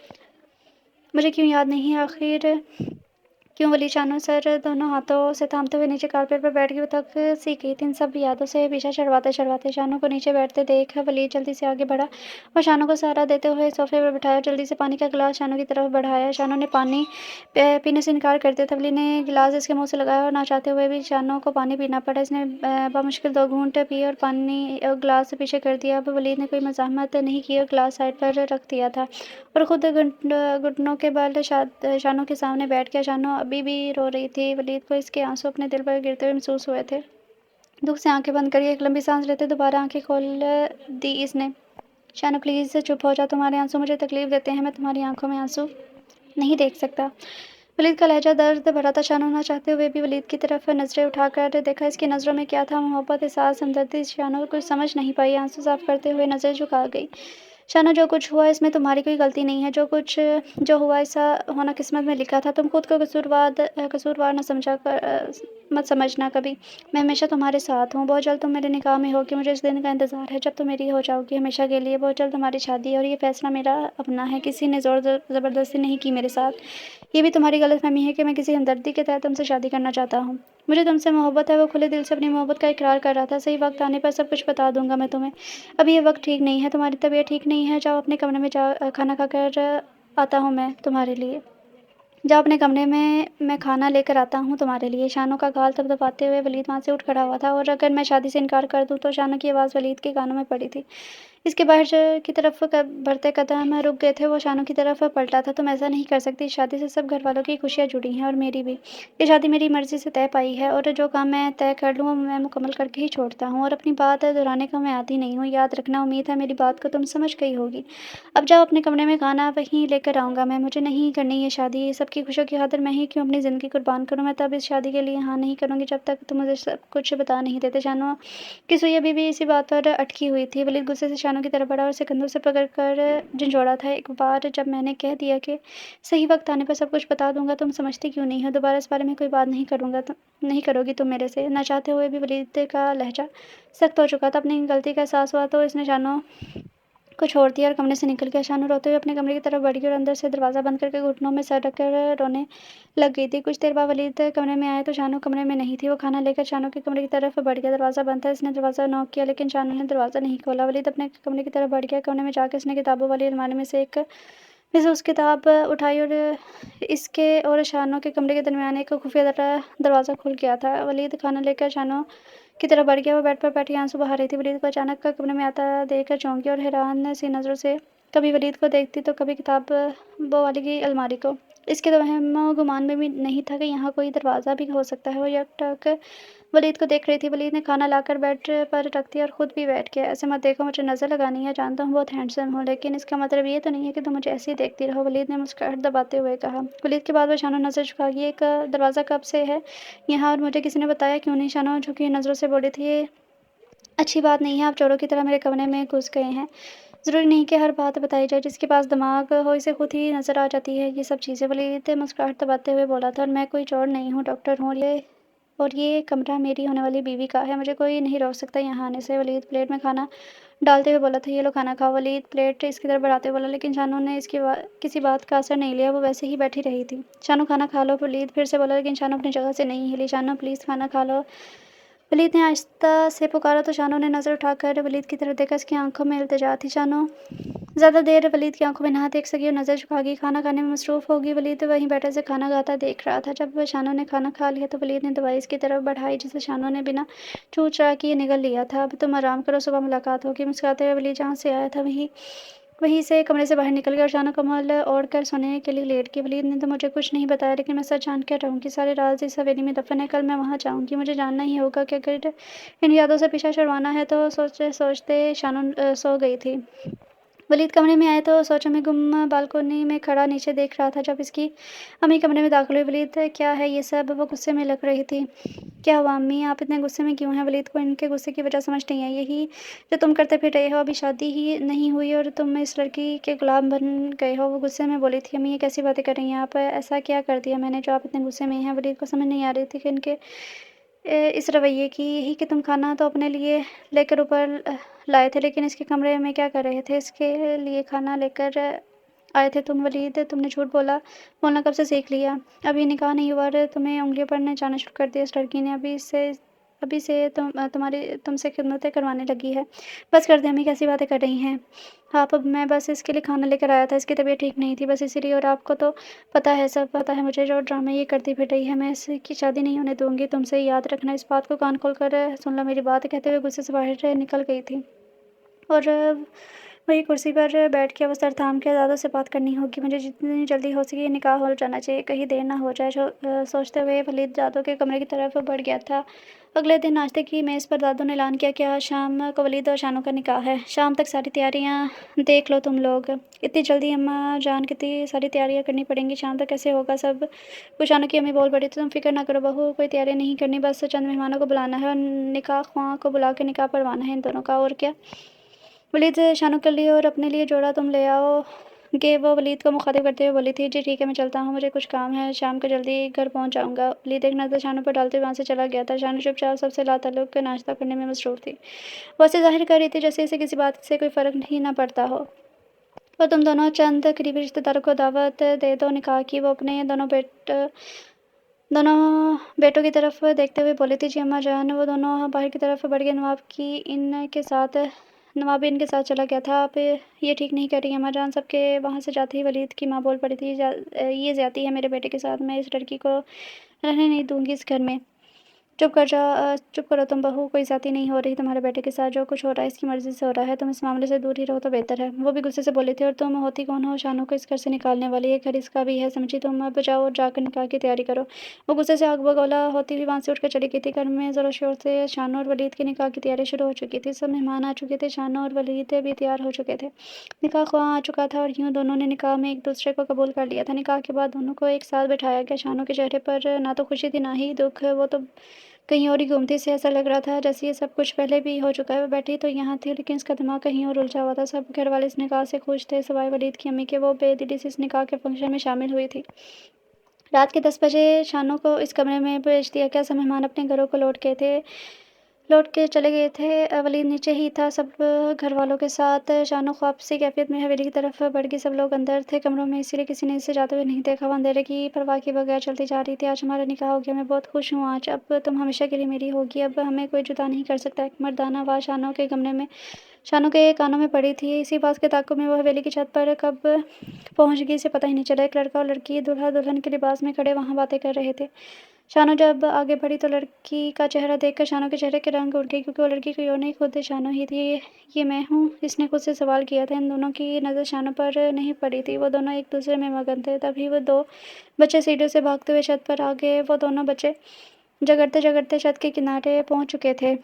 मुझे क्यों याद नहीं है आखिर क्यों वली शानो सर दोनों हाथों से थामते हुए नीचे कारपेट पर बैठ गई। वो थक सी गई थी इन सब यादों से पीछा छुड़वाते-छुड़वाते। शानो को नीचे बैठते देख वलीद जल्दी से आगे बढ़ा और शानो को सहारा देते हुए सोफ़े पर बिठाया। जल्दी से पानी का गिलास शानो की तरफ बढ़ाया। शानो ने पानी पीने से इनकार कर दिया था। वलीद ने गिलास इसके मुँह से लगाया और ना चाहते हुए भी शानो को पानी पीना पड़ा। इसने बामुश्किल 2 घूँट पिए और पानी गिलास से पीछे कर दिया। अब वलीद ने कोई मज़ाहमत नहीं की और गिलास साइड पर रख दिया था और खुद घुटनों के बल शानो के सामने बैठ गया। शानो अभी भी रो रही थी। वलीद को इसके आंसू अपने दिल पर गिरते हुए महसूस हुए थे। दुख से आंखें बंद करी एक लंबी सांस लेते दोबारा आंखें खोल दी इसने। शानो प्लीज़ चुप हो जाओ। तुम्हारे आंसू मुझे तकलीफ देते हैं। मैं तुम्हारी आंखों में आंसू नहीं देख सकता। वलीद का लहजा दर्द भरा था। शानो ना चाहते हुए भी वलीद की तरफ नजरें उठाकर देखा। इसकी नज़रों में क्या था? मोहब्बत, एहसास, हमदर्दी। शानो कुछ समझ नहीं पाई। आंसू साफ करते हुए नज़र झुका गई। शाना, जो कुछ हुआ इसमें तुम्हारी कोई गलती नहीं है। जो हुआ ऐसा होना किस्मत में लिखा था। तुम खुद को कसूरवार न मत समझना कभी। मैं हमेशा तुम्हारे साथ हूँ। बहुत जल्द तुम मेरे निकाह में होगी। मुझे इस दिन का इंतज़ार है जब तुम मेरी हो जाओगी हमेशा के लिए। बहुत जल्द हमारी शादी है और ये फ़ैसला मेरा अपना है। किसी ने ज़ोर ज़बरदस्ती नहीं की मेरे साथ। ये भी तुम्हारी गलतफ़हमी है कि मैं किसी हमदर्दी के तहत तुमसे शादी करना चाहता हूँ। मुझे तुमसे मोहब्बत है। वो खुले दिल से अपनी मोहब्बत का इकरार कर रहा था। सही वक्त आने पर सब कुछ बता दूँगा मैं तुम्हें। अभी ये वक्त ठीक नहीं है। तुम्हारी तबीयत ठीक नहीं है। जाओ अपने कमरे में खाना खाकर आता हूँ मैं तुम्हारे लिए। जाओ अपने कमरे में, मैं खाना लेकर आता हूँ तुम्हारे लिए। शानो का गाल थपथपाते हुए वलीद वहाँ से उठ खड़ा हुआ था और अगर मैं शादी से इनकार कर दूँ तो शानो की आवाज़ वलीद के कानों में पड़ी थी। इसके बाहर की तरफ बढ़ते कदम रुक गए थे। वो शानो की तरफ पलटा था। तुम ऐसा नहीं कर सकती। इस शादी से सब घर वालों की खुशियाँ जुड़ी हैं और मेरी भी। ये शादी मेरी मर्ज़ी से तय पाई है और जो काम मैं तय कर लूँ वो मैं मुकम्मल करके ही छोड़ता हूँ और अपनी बात दोहराने का मैं आती नहीं हूँ। याद रखना, उम्मीद है मेरी बात को तुम समझ गई होगी। अब जाओ अपने कमरे में, खाना वहीं लेकर आऊँगा मैं। मुझे नहीं करनी ये शादी। सबकी खुशियों की खातिर मैं ही क्यों अपनी ज़िंदगी कुर्बान करूँ। मैं तब इस शादी के लिए हाँ नहीं करूँगी जब तक तुम मुझे सब कुछ बता नहीं देते। शानो की सुई अभी भी इसी बात पर अटकी हुई थी। वलीद गुस्से से शानो की तरफ बढ़ा और उसे कंधों से पकड़कर झंझोड़ा था। एक बार जब मैंने कह दिया कि सही वक्त आने पर सब कुछ बता दूँगा, तुम समझती क्यों नहीं हो? दोबारा इस बारे में कोई बात नहीं करोगी तुम मेरे से। ना चाहते हुए भी वलीद का लहजा सख्त हो चुका था। अपनी गलती का एहसास हुआ तो इसने शानो को छोड़ दिया और कमरे से निकल गया। शानो रोते हुए अपने कमरे की तरफ बढ़ गई और अंदर से दरवाज़ा बंद करके घुटनों में सर रखकर रोने लग गई थी। कुछ देर बाद वलीद कमरे में आया तो शानो कमरे में नहीं थी। वो खाना लेकर शानो के कमरे की तरफ बढ़ गया। दरवाज़ा बंद था। इसने दरवाज़ा नॉक किया लेकिन शानो ने दरवाज़ा नहीं खोला। वलीद अपने कमरे की तरफ बढ़ गया। कमरे में जाकर उसने किताबों वाली अलमारी में से उस किताब उठाई और इसके और शानो के कमरे के दरमियान एक खुफिया दरवाज़ा खुल गया था। वलीद खाना लेकर शानो की तरफ बढ़ गया। वो बेड पर बैठी आंसू बहा रही थी। वलीद को अचानक कमरे में आता देखकर चौंकी और हैरान सी नज़रों से कभी वलीद को देखती तो कभी किताबों वाली की अलमारी को। इसके तो वहमो गुमान में भी नहीं था कि यहाँ कोई दरवाज़ा भी हो सकता है। वो एकटक वलीद को देख रही थी। वलीद ने खाना लाकर बेड पर रख दिया और खुद भी बैठ गया। ऐसे मत देखो, मुझे नज़र लगानी है। जानता हूँ बहुत हैंडसम हूँ लेकिन इसका मतलब ये तो नहीं है कि तुम मुझे ऐसे ही देखती रहो। वलीद ने मुस्कुराहट दबाते हुए कहा। वलीद के बाद वो शानो नज़र झुका गई। एक दरवाज़ा कब से है यहाँ और मुझे किसी ने बताया क्यों नहीं? शानो झुकी नज़रों से बोली थी। ये अच्छी बात नहीं है। आप चोरों की तरह मेरे कमरे में घुस गए हैं। ज़रूरी नहीं कि हर बात बताई जाए। जिसके पास दिमाग हो इसे खुद ही नज़र आ जाती है ये सब चीज़ें। वलीद मुस्कुराहट दबाते हुए बोला था और मैं कोई चोर नहीं हूँ, डॉक्टर हूँ। और ये कमरा मेरी होने वाली बीवी का है। मुझे कोई नहीं रोक सकता यहाँ आने से। वलीद प्लेट में खाना डालते हुए बोला था। ये लो खाना खाओ। वलीद प्लेट इसकी तरफ बढ़ाते हुए बोला लेकिन शानो ने किसी बात का असर नहीं लिया। वो वैसे ही बैठी रही थी। शानो खाना खा लो, वलीद फिर से बोला लेकिन शानो अपनी जगह से नहीं हिली। शानो प्लीज़ खाना खा लो, वलीद ने आहिस्ता से पुकारा तो शानो ने नज़र उठाकर वलीद की तरफ देखा। इसकी आंखों में इल्तिजा थी। शानो ज़्यादा देर वलीद की आंखों में ना देख सकी और नज़र झुका गई। खाना खाने में मसरूफ़ होगी। वलीद वहीं बैठे से खाना खाता देख रहा था। जब शानो ने खाना खा लिया तो वलीद ने दवाई इसकी तरफ बढ़ाई जिसे शानो ने बिना छू चढ़ा किए निगल लिया था। अब तुम आराम करो, सुबह मुलाकात होगी। मुस्कुराते हुए वलीद जहाँ से आया था वहीं से कमरे से बाहर निकल गया और शानो कम्बल ओढ़ कर सोने के लिए लेट गई। वलीद ने तो मुझे कुछ नहीं बताया लेकिन मैं सच जान कर रहूँगी। सारे राज इस हवेली में दफन है। कल मैं वहाँ जाऊँगी। मुझे जानना ही होगा कि अगर इन यादों से पीछा छुड़वाना है तो सोचते सोचते शानो सो गई थी। वलीद कमरे में आए तो सोचों में गुम बालकोनी में खड़ा नीचे देख रहा था। जब इसकी अम्मी कमरे में दाखिल हुई, वलीद क्या है ये सब? वो गुस्से में लग रही थी। क्या हुआ अम्मी, आप इतने गुस्से में क्यों हैं? वलीद को इनके गुस्से की वजह समझ नहीं आई। यही जो तुम करते फिर रहे हो, अभी शादी ही नहीं हुई और तुम इस लड़की के गुलाम बन गए हो। वो गुस्से में बोली थी। अम्मी ये कैसी बातें कर रही हैं आप? ऐसा क्या कर दिया मैंने जो आप इतने गुस्से में हैं? वलीद को समझ नहीं आ रही थी कि इनके इस रवैये की ही कि तुम खाना तो अपने लिए लेकर ऊपर लाए थे, लेकिन इसके कमरे में क्या कर रहे थे? इसके लिए खाना लेकर आए थे तुम वलीद, तुमने झूठ बोलना कब से सीख लिया? अभी निकाह नहीं हुआ और तुम्हें उँगलियों पर नचाना शुरू कर दिया इस लड़की ने। अभी से तुम्हारी तुमसे खिदमतें करवाने लगी है। बस कर दे अम्मी, कैसी बातें कर रही हैं आप? अब मैं बस इसके लिए खाना लेकर आया था, इसकी तबीयत ठीक नहीं थी बस इसीलिए। और आपको तो पता है, सब पता है मुझे, जो ड्रामे ये करती फिर रही है। मैं इसकी शादी नहीं होने दूँगी तुमसे, याद रखना इस बात को। कान खोल कर सुन लो मेरी बात, कहते हुए गुस्से से बाहर निकल गई थी। और वही कुर्सी पर बैठ के वो सर थाम के ज़्यादा से बात करनी होगी मुझे, जितनी जल्दी हो सके निकाह हो जाना चाहिए, कहीं देर ना हो जाए। सोचते हुए वलीद दादों के कमरे की तरफ बढ़ गया था। अगले दिन नाश्ते की मेज़ पर दादों ने ऐलान किया कि आज शाम को वलीद और शानू का निकाह है। शाम तक सारी तैयारियां देख लो तुम लोग। इतनी जल्दी अम्मा जान, कितनी सारी तैयारियां करनी पड़ेंगी, शाम तक कैसे होगा सब? वो शानू की अम्मी बोल पड़ी थी, तुम फिक्र ना करो बहू, कोई तैयारी नहीं करनी, बस चंद मेहमानों को बुलाना है और निकाह ख्वाह को बुला के निकाह पढ़वाना है इन दोनों का, और क्या। वलीद शानू के लिए और अपने लिए जोड़ा तुम ले आओ गे। वो वलीद को मुखातिब करते हुए बोली थी, जी ठीक है मैं चलता हूँ, मुझे कुछ काम है, शाम को जल्दी घर पहुँच जाऊँगा। वलीद एक नज़र शानू पर डालते हुए वहाँ से चला गया था। शानू चुपचाप सबसे लाताल्लुक़ नाश्ता करने में मसरूफ़ थी। वो ऐसे ज़ाहिर कर रही थी जैसे इसे किसी बात से कोई फ़र्क ही ना पड़ता हो। और तुम दोनों चंद करीबी रिश्तेदारों को दावत दे दो निकाह की। वो अपने दोनों बेटों की तरफ देखते हुए बोली थी, जी अम्मा जान। वो दोनों बाहर की तरफ बढ़ गए। नवाब भी इनके साथ चला गया था। आप ये ठीक नहीं कर रही अम्मा जान। सबके वहाँ से जाते ही वलीद की माँ बोल पड़ी थी, ये ज़्यादती है मेरे बेटे के साथ, मैं इस लड़की को रहने नहीं दूँगी इस घर में। चुप करो तुम बहू, कोई ज़्यादती नहीं हो रही तुम्हारे बेटे के साथ, जो कुछ हो रहा है इसकी मर्ज़ी से हो रहा है, तुम इस मामले से दूर ही रहो तो बेहतर है। वो भी गुस्से से बोली थी, और तुम होती कौन हो शानू को इस घर से निकालने वाली? ये घर इसका भी है समझी तुम? अब जाओ और जाकर निकाह की तैयारी करो। वो गुस्से से आग बगौला होती हुई वहाँ से उठकर चली गई थी। घर में ज़ोर शोर से शानू और वलीद की निकाह की तैयारी शुरू हो चुकी थी। सब मेहमान आ चुके थे, शानू और वलीद भी तैयार हो चुके थे। निकाह ख्वाह आ चुका था और यूँ दोनों ने निकाह में एक दूसरे को कबूल कर लिया था। निकाह के बाद दोनों को एक साथ बैठाया गया। शानू के चेहरे पर ना तो खुशी थी ना ही दुख, वो तो कहीं और ही घूमती सी, ऐसा लग रहा था जैसे ये सब कुछ पहले भी हो चुका है। वो बैठी तो यहाँ थी, लेकिन इसका दिमाग कहीं और उलझा हुआ था। सब घर वाले इस निकाह से खुश थे, सिवाय वलीद की अम्मी के। वो बेदिली से इस निकाह के फंक्शन में शामिल हुई थी। रात के 10 बजे शानू को इस कमरे में भेज दिया गया। सब मेहमान अपने घरों को लौट के चले गए थे। वलीद नीचे ही था सब घर वालों के साथ। शानू ख्वाब सी कैफियत में हवेली की तरफ बढ़ गई। सब लोग अंदर थे कमरों में, इसीलिए किसी ने इसे जाते हुए नहीं देखा। वो अंधेरे की परवाह किए बगैर चलती जा रही थी। आज हमारा निकाह हो गया, मैं बहुत खुश हूँ आज। अब तुम हमेशा के लिए मेरी होगी, अब हमें कोई जुदा नहीं कर सकता। एक मर्दाना आवाज़ शानू के कानों में पड़ी थी। इसी बात के ताक़ुब में वो हवेली की छत पर कब पहुंच गई इसे पता ही नहीं चला। एक लड़का और लड़की दूल्हा दुल्हन के लिबास में खड़े वहाँ बातें कर रहे थे। शानू जब आगे बढ़ी तो लड़की का चेहरा देखकर शानू के चेहरे के रंग उड़ गए, क्योंकि वो लड़की कोई और नहीं, खुद शानू ही थी। ये मैं हूँ? इसने खुद से सवाल किया था। इन दोनों की नज़र शानू पर नहीं पड़ी थी। वो दोनों एक दूसरे में मगन थे। तभी वो दो बच्चे सीढ़ियों से भागते हुए छत पर आ गए। वो दोनों बच्चे झगड़ते झगड़ते छत के किनारे पहुंच चुके थे।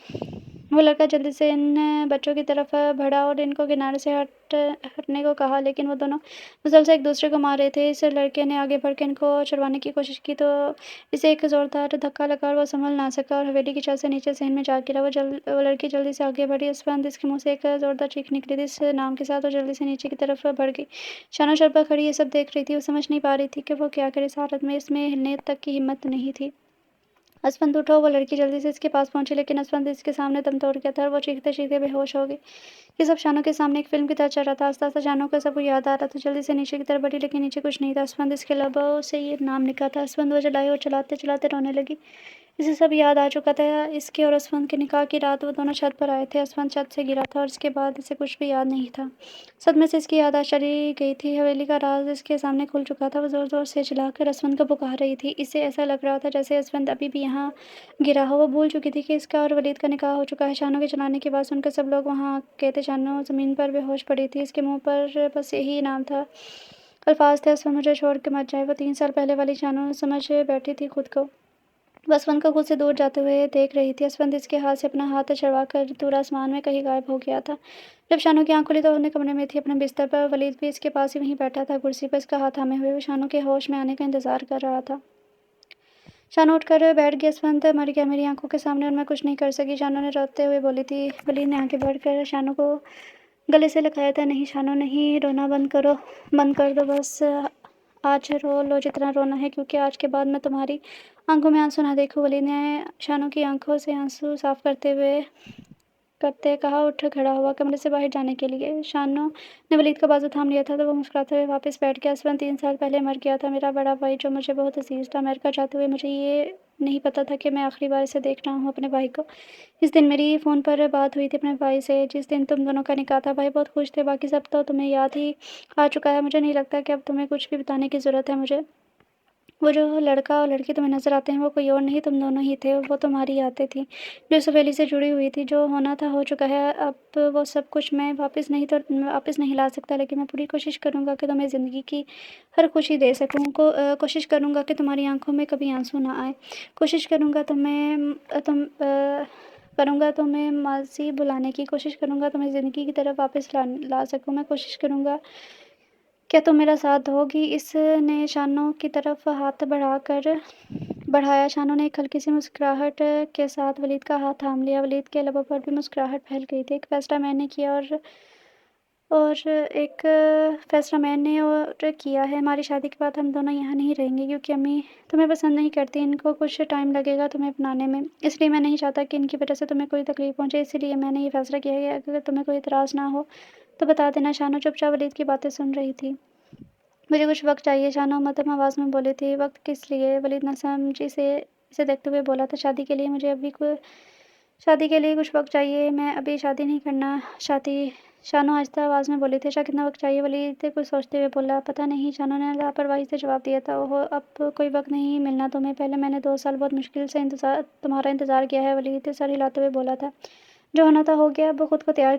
वो लड़का जल्दी से इन बच्चों की तरफ बढ़ा और इनको किनारे से हटने को कहा, लेकिन वो दोनों मुसलसल एक दूसरे को मार रहे थे। इस लड़के ने आगे बढ़कर इनको छुड़वाने की कोशिश की तो इसे एक ज़ोरदार धक्का लगा और वो संभल ना सका और हवेली की छत से नीचे सहन में जा गिरा। वो लड़की जल्दी से आगे बढ़ी। इस पर इसके मुँह से एक ज़ोरदार चीख निकली थी। इस नाम के साथ वो जल्दी से नीचे की तरफ बढ़ गई। शाना सर पर खड़ी ये सब देख रही थी। वो समझ नहीं पा रही थी कि वो क्या करे। इस हालत में इसमें हिलने तक की हिम्मत नहीं थी। असफंद उठो। वो लड़की जल्दी से इसके पास पहुंची, लेकिन असफंद इसके सामने दम तोड़ गया था और वो चीखते चीखते बेहोश हो गई। ये सब शानू के सामने एक फिल्म की तरह चल रहा था। आस्ता आस्ता शानू को सब याद आ रहा था। जल्दी से नीचे की तरफ बढ़ी, लेकिन नीचे कुछ नहीं था। असफंद इसके लबों से ये नाम निकला था। असफंद वो जलाई और चलाते चलाते रोने लगी। इसे सब याद आ चुका था। इसके और असफंद के निकाह की रात वो दोनों छत पर आए थे। असफंद छत से गिरा था और इसके बाद इसे कुछ भी याद नहीं था। सदमे से इसकी याद आज चली गई थी। हवेली का राज इसके सामने खुल चुका था। वो जोर जोर से चिल्लाकर असफंद को पुकार रही थी। इसे ऐसा लग रहा था जैसे असफंद अभी भी यहाँ गिरा हो। वो भूल चुकी थी कि इसका और वलीद का निकाह हो चुका है। शानू के चलाने की बात सुनकर सब लोग वहाँ आ गए थे। शानू ज़मीन पर बेहोश पड़ी थी। इसके मुँह पर बस यही नाम था, अल्फाज थे, असफंद मुझे छोड़ के मत जाए। वो 3 साल पहले वाली शानू समझ बैठी थी खुद को। वो असफंद को खुद से दूर जाते हुए देख रही थी। असफंद इसके हाथ से अपना हाथ छुड़वाकर दूर आसमान में कहीं गायब हो गया था। जब शानू की आंख खुली तो अपने कमरे में थी, अपने बिस्तर पर। वलीद भी इसके पास ही वहीं बैठा था, कुर्सी पर इसका हाथ थामे हुए। वो शानू के होश में आने का इंतजार कर रहा था। शानू उठकर बैठ गई। असफंद मर गया मेरी आंखों के सामने और मैं कुछ नहीं कर सकी, शानू ने रोते हुए बोली थी। वलीद ने आगे बढ़कर शानू को गले से लगाया था। नहीं शानू नहीं, रोना बंद कर दो बस। आज रो लो जितना रोना है, क्योंकि आज के बाद मैं तुम्हारी आंखों में आंसू ना देखूं। वलीद ने शानू की आंखों से आंसू साफ करते कहा, उठ खड़ा हुआ कमरे से बाहर जाने के लिए। शानू ने वलीद का बाजू थाम लिया था तो वो मुस्कुराते हुए वापस बैठ गया। असवन 3 साल पहले मर गया था, मेरा बड़ा भाई जो मुझे बहुत अजीज था। अमेरिका जाते हुए मुझे ये नहीं पता था कि मैं आखिरी बार इसे देख रहा हूँ, अपने भाई को। इस दिन मेरी फ़ोन पर बात हुई थी अपने भाई से, जिस दिन तुम दोनों का निकाह था। भाई बहुत खुश थे, बाकी सब तो तुम्हें याद ही आ चुका है। मुझे नहीं लगता कि अब तुम्हें कुछ भी बताने की ज़रूरत है मुझे। वो जो लड़का और लड़की तुम्हें नज़र आते हैं वो कोई और नहीं, तुम दोनों ही थे। वो तुम्हारी यादें थी जो इस हवेली से जुड़ी हुई थी। जो होना था हो चुका है, अब वो सब कुछ मैं वापस नहीं ला सकता, लेकिन मैं पूरी कोशिश करूँगा कि तुम्हें ज़िंदगी की हर खुशी दे सकूँ। कोशिश करूँगा कि तुम्हारी आंखों में कभी आंसू ना आए। कोशिश करूँगा तुम्हें माज़ी भुलाने की। कोशिश करूँगा तुम्हें ज़िंदगी की तरफ वापस ला सकूँ। मैं कोशिश करूँगा, क्या तुम मेरा साथ दोगी? इसने शानों की तरफ हाथ बढ़ाया। शानों ने एक हल्की सी मुस्कुराहट के साथ वलीद का हाथ थाम लिया। वलीद के लबों पर भी मुस्कुराहट फैल गई थी। एक फैसला मैंने किया और किया है। हमारी शादी के बाद हम दोनों यहाँ नहीं रहेंगे, क्योंकि अम्मी तुम्हें पसंद नहीं करती। इनको कुछ टाइम लगेगा तुम्हें अपनाने में, इसलिए मैं नहीं चाहता कि इनकी वजह से तुम्हें कोई तकलीफ पहुँचे। इसीलिए मैंने ये फैसला किया है कि अगर तुम्हें कोई इतराज़ ना हो तो बता देना। शानू चुपचाप वलीद की बातें सुन रही थी। मुझे कुछ वक्त चाहिए, शानू मध्यम आवाज़ में बोली थी। वक्त किस लिए? वलीद ने समझी से इसे देखते हुए बोला था। शादी के लिए। मुझे अभी शादी के लिए कुछ वक्त चाहिए, मैं अभी शादी नहीं करना चाहती। शानू आहिस्ता आवाज़ में बोली थी। अच्छा, कितना वक्त चाहिए? वलीद कुछ सोचते हुए बोला। पता नहीं, शानू ने लापरवाही से जवाब दिया था। ओह, अब कोई वक्त नहीं मिलना तुम्हें। पहले मैंने 2 साल बहुत मुश्किल से तुम्हारा इंतज़ार किया है। वलीद सर हिलाते हुए बोला था। जो होना था हो गया, अब खुद को तैयार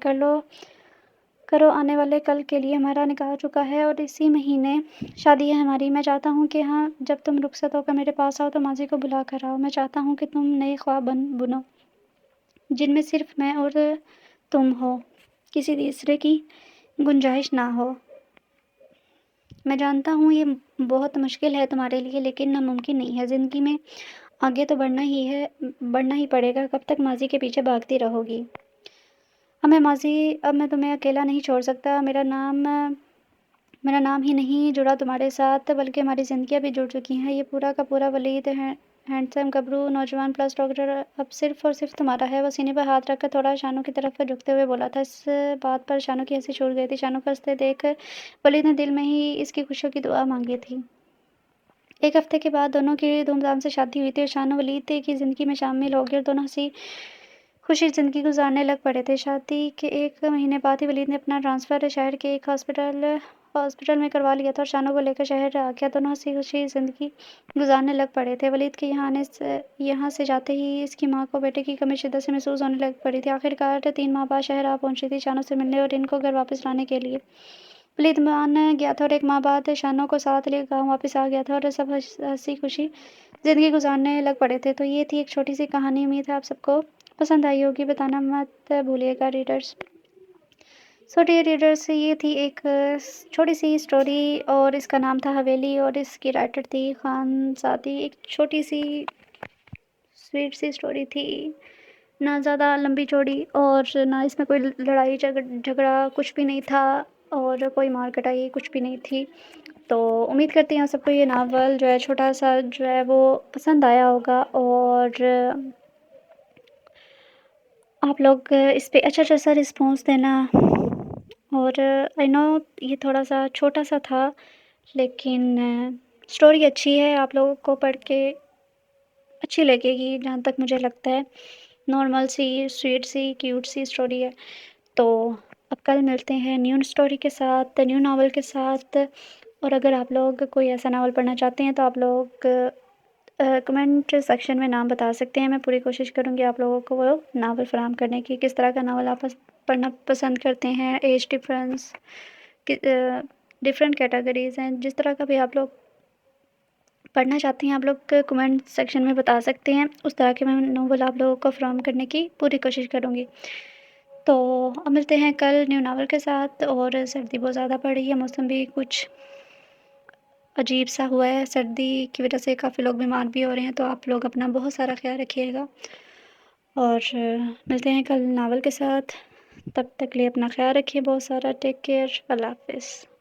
करो आने वाले कल के लिए। हमारा निकाह हो चुका है और इसी महीने शादी है हमारी। मैं चाहता हूँ कि हाँ, जब तुम रुखसत होकर मेरे पास आओ तो माजी को बुला कर आओ। मैं चाहता हूँ कि तुम नए ख्वाब बुनो, जिनमें सिर्फ मैं और तुम हो, किसी तीसरे की गुंजाइश ना हो। मैं जानता हूँ ये बहुत मुश्किल है तुम्हारे लिए, लेकिन नामुमकिन नहीं है। ज़िंदगी में आगे तो बढ़ना ही पड़ेगा। कब तक माजी के पीछे भागती रहोगी? हमें माजी, अब मैं तुम्हें अकेला नहीं छोड़ सकता। मेरा नाम ही नहीं जुड़ा तुम्हारे साथ, बल्कि हमारी ज़िंदगियाँ भी जुड़ चुकी हैं। ये पूरा का पूरा वलीद है, हैंडसम गबरू नौजवान प्लस डॉक्टर, अब सिर्फ और सिर्फ तुम्हारा है। वो सीने पर हाथ रखकर थोड़ा शानू की तरफ झुकते हुए बोला था। इस बात पर शानू की हंसी छूट गई थी। शानू को हंसते देख वलीद ने दिल में ही इसकी खुशियों की दुआ मांगी थी। 1 हफ्ते के बाद दोनों की धूमधाम से शादी हुई थी और शानू वलीद की ज़िंदगी में शामिल हो गई और दोनों हंसी खुशी ज़िंदगी गुजारने लग पड़े थे। शादी के 1 महीने बाद ही वलीद ने अपना ट्रांसफ़र शहर के एक हॉस्पिटल में करवा लिया था और शानू को लेकर शहर आ गया। दोनों हंसी खुशी ज़िंदगी गुजारने लग पड़े थे। वलीद के यहाँ से जाते ही इसकी माँ को बेटे की कमी शिद्दत से महसूस होने लग पड़ी थी। आखिरकार 3 माह बाद शहर आ पहुंची थी शानू से मिलने और इनको घर वापस लाने के लिए। वलीद मान गया था और 1 माह बाद शानू को साथ ले गाँव वापस आ गया था और सब हंसी खुशी ज़िंदगी गुजारने लग पड़े थे। तो ये थी एक छोटी सी कहानी। उम्मीद है आप सबको पसंद आई होगी। बताना मत भूलिएगा रीडर्स। सो डियर रीडर्स, ये थी एक छोटी सी स्टोरी और इसका नाम था हवेली और इसकी राइटर थी खानज़ादी। एक छोटी सी स्वीट सी स्टोरी थी, ना ज़्यादा लंबी चौड़ी और ना इसमें कोई लड़ाई झगड़ा कुछ भी नहीं था और कोई मार कटाई कुछ भी नहीं थी। तो उम्मीद करती हूँ सबको ये नावल जो है छोटा सा जो है वो पसंद आया होगा और आप लोग इस पे अच्छा सा रिस्पॉन्स देना। और आई नो ये थोड़ा सा छोटा सा था, लेकिन स्टोरी अच्छी है, आप लोगों को पढ़ के अच्छी लगेगी जहाँ तक मुझे लगता है। नॉर्मल सी स्वीट सी क्यूट सी स्टोरी है। तो अब कल मिलते हैं न्यू स्टोरी के साथ, न्यू नावल के साथ। और अगर आप लोग कोई ऐसा नावल पढ़ना चाहते हैं तो आप लोग कमेंट सेक्शन में नाम बता सकते हैं। मैं पूरी कोशिश करूँगी आप लोगों को वो नावल फ़राहम करने की। किस तरह का नावल आप पढ़ना पसंद करते हैं, एज डिफरेंस डिफरेंट कैटेगरीज़ हैं, जिस तरह का भी आप लोग पढ़ना चाहते हैं आप लोग कमेंट सेक्शन में बता सकते हैं। उस तरह के मैं नावल आप लोगों को फ़राहम करने की पूरी कोशिश करूँगी। तो अब मिलते हैं कल न्यू नावल के साथ। और सर्दी बहुत ज़्यादा पड़ रही है, मौसम भी कुछ अजीब सा हुआ है। सर्दी की वजह से काफ़ी लोग बीमार भी हो रहे हैं, तो आप लोग अपना बहुत सारा ख्याल रखिएगा और मिलते हैं कल नावल के साथ। तब तक लिए अपना ख्याल रखिए बहुत सारा। Take care. अल्लाह हाफ़िज़।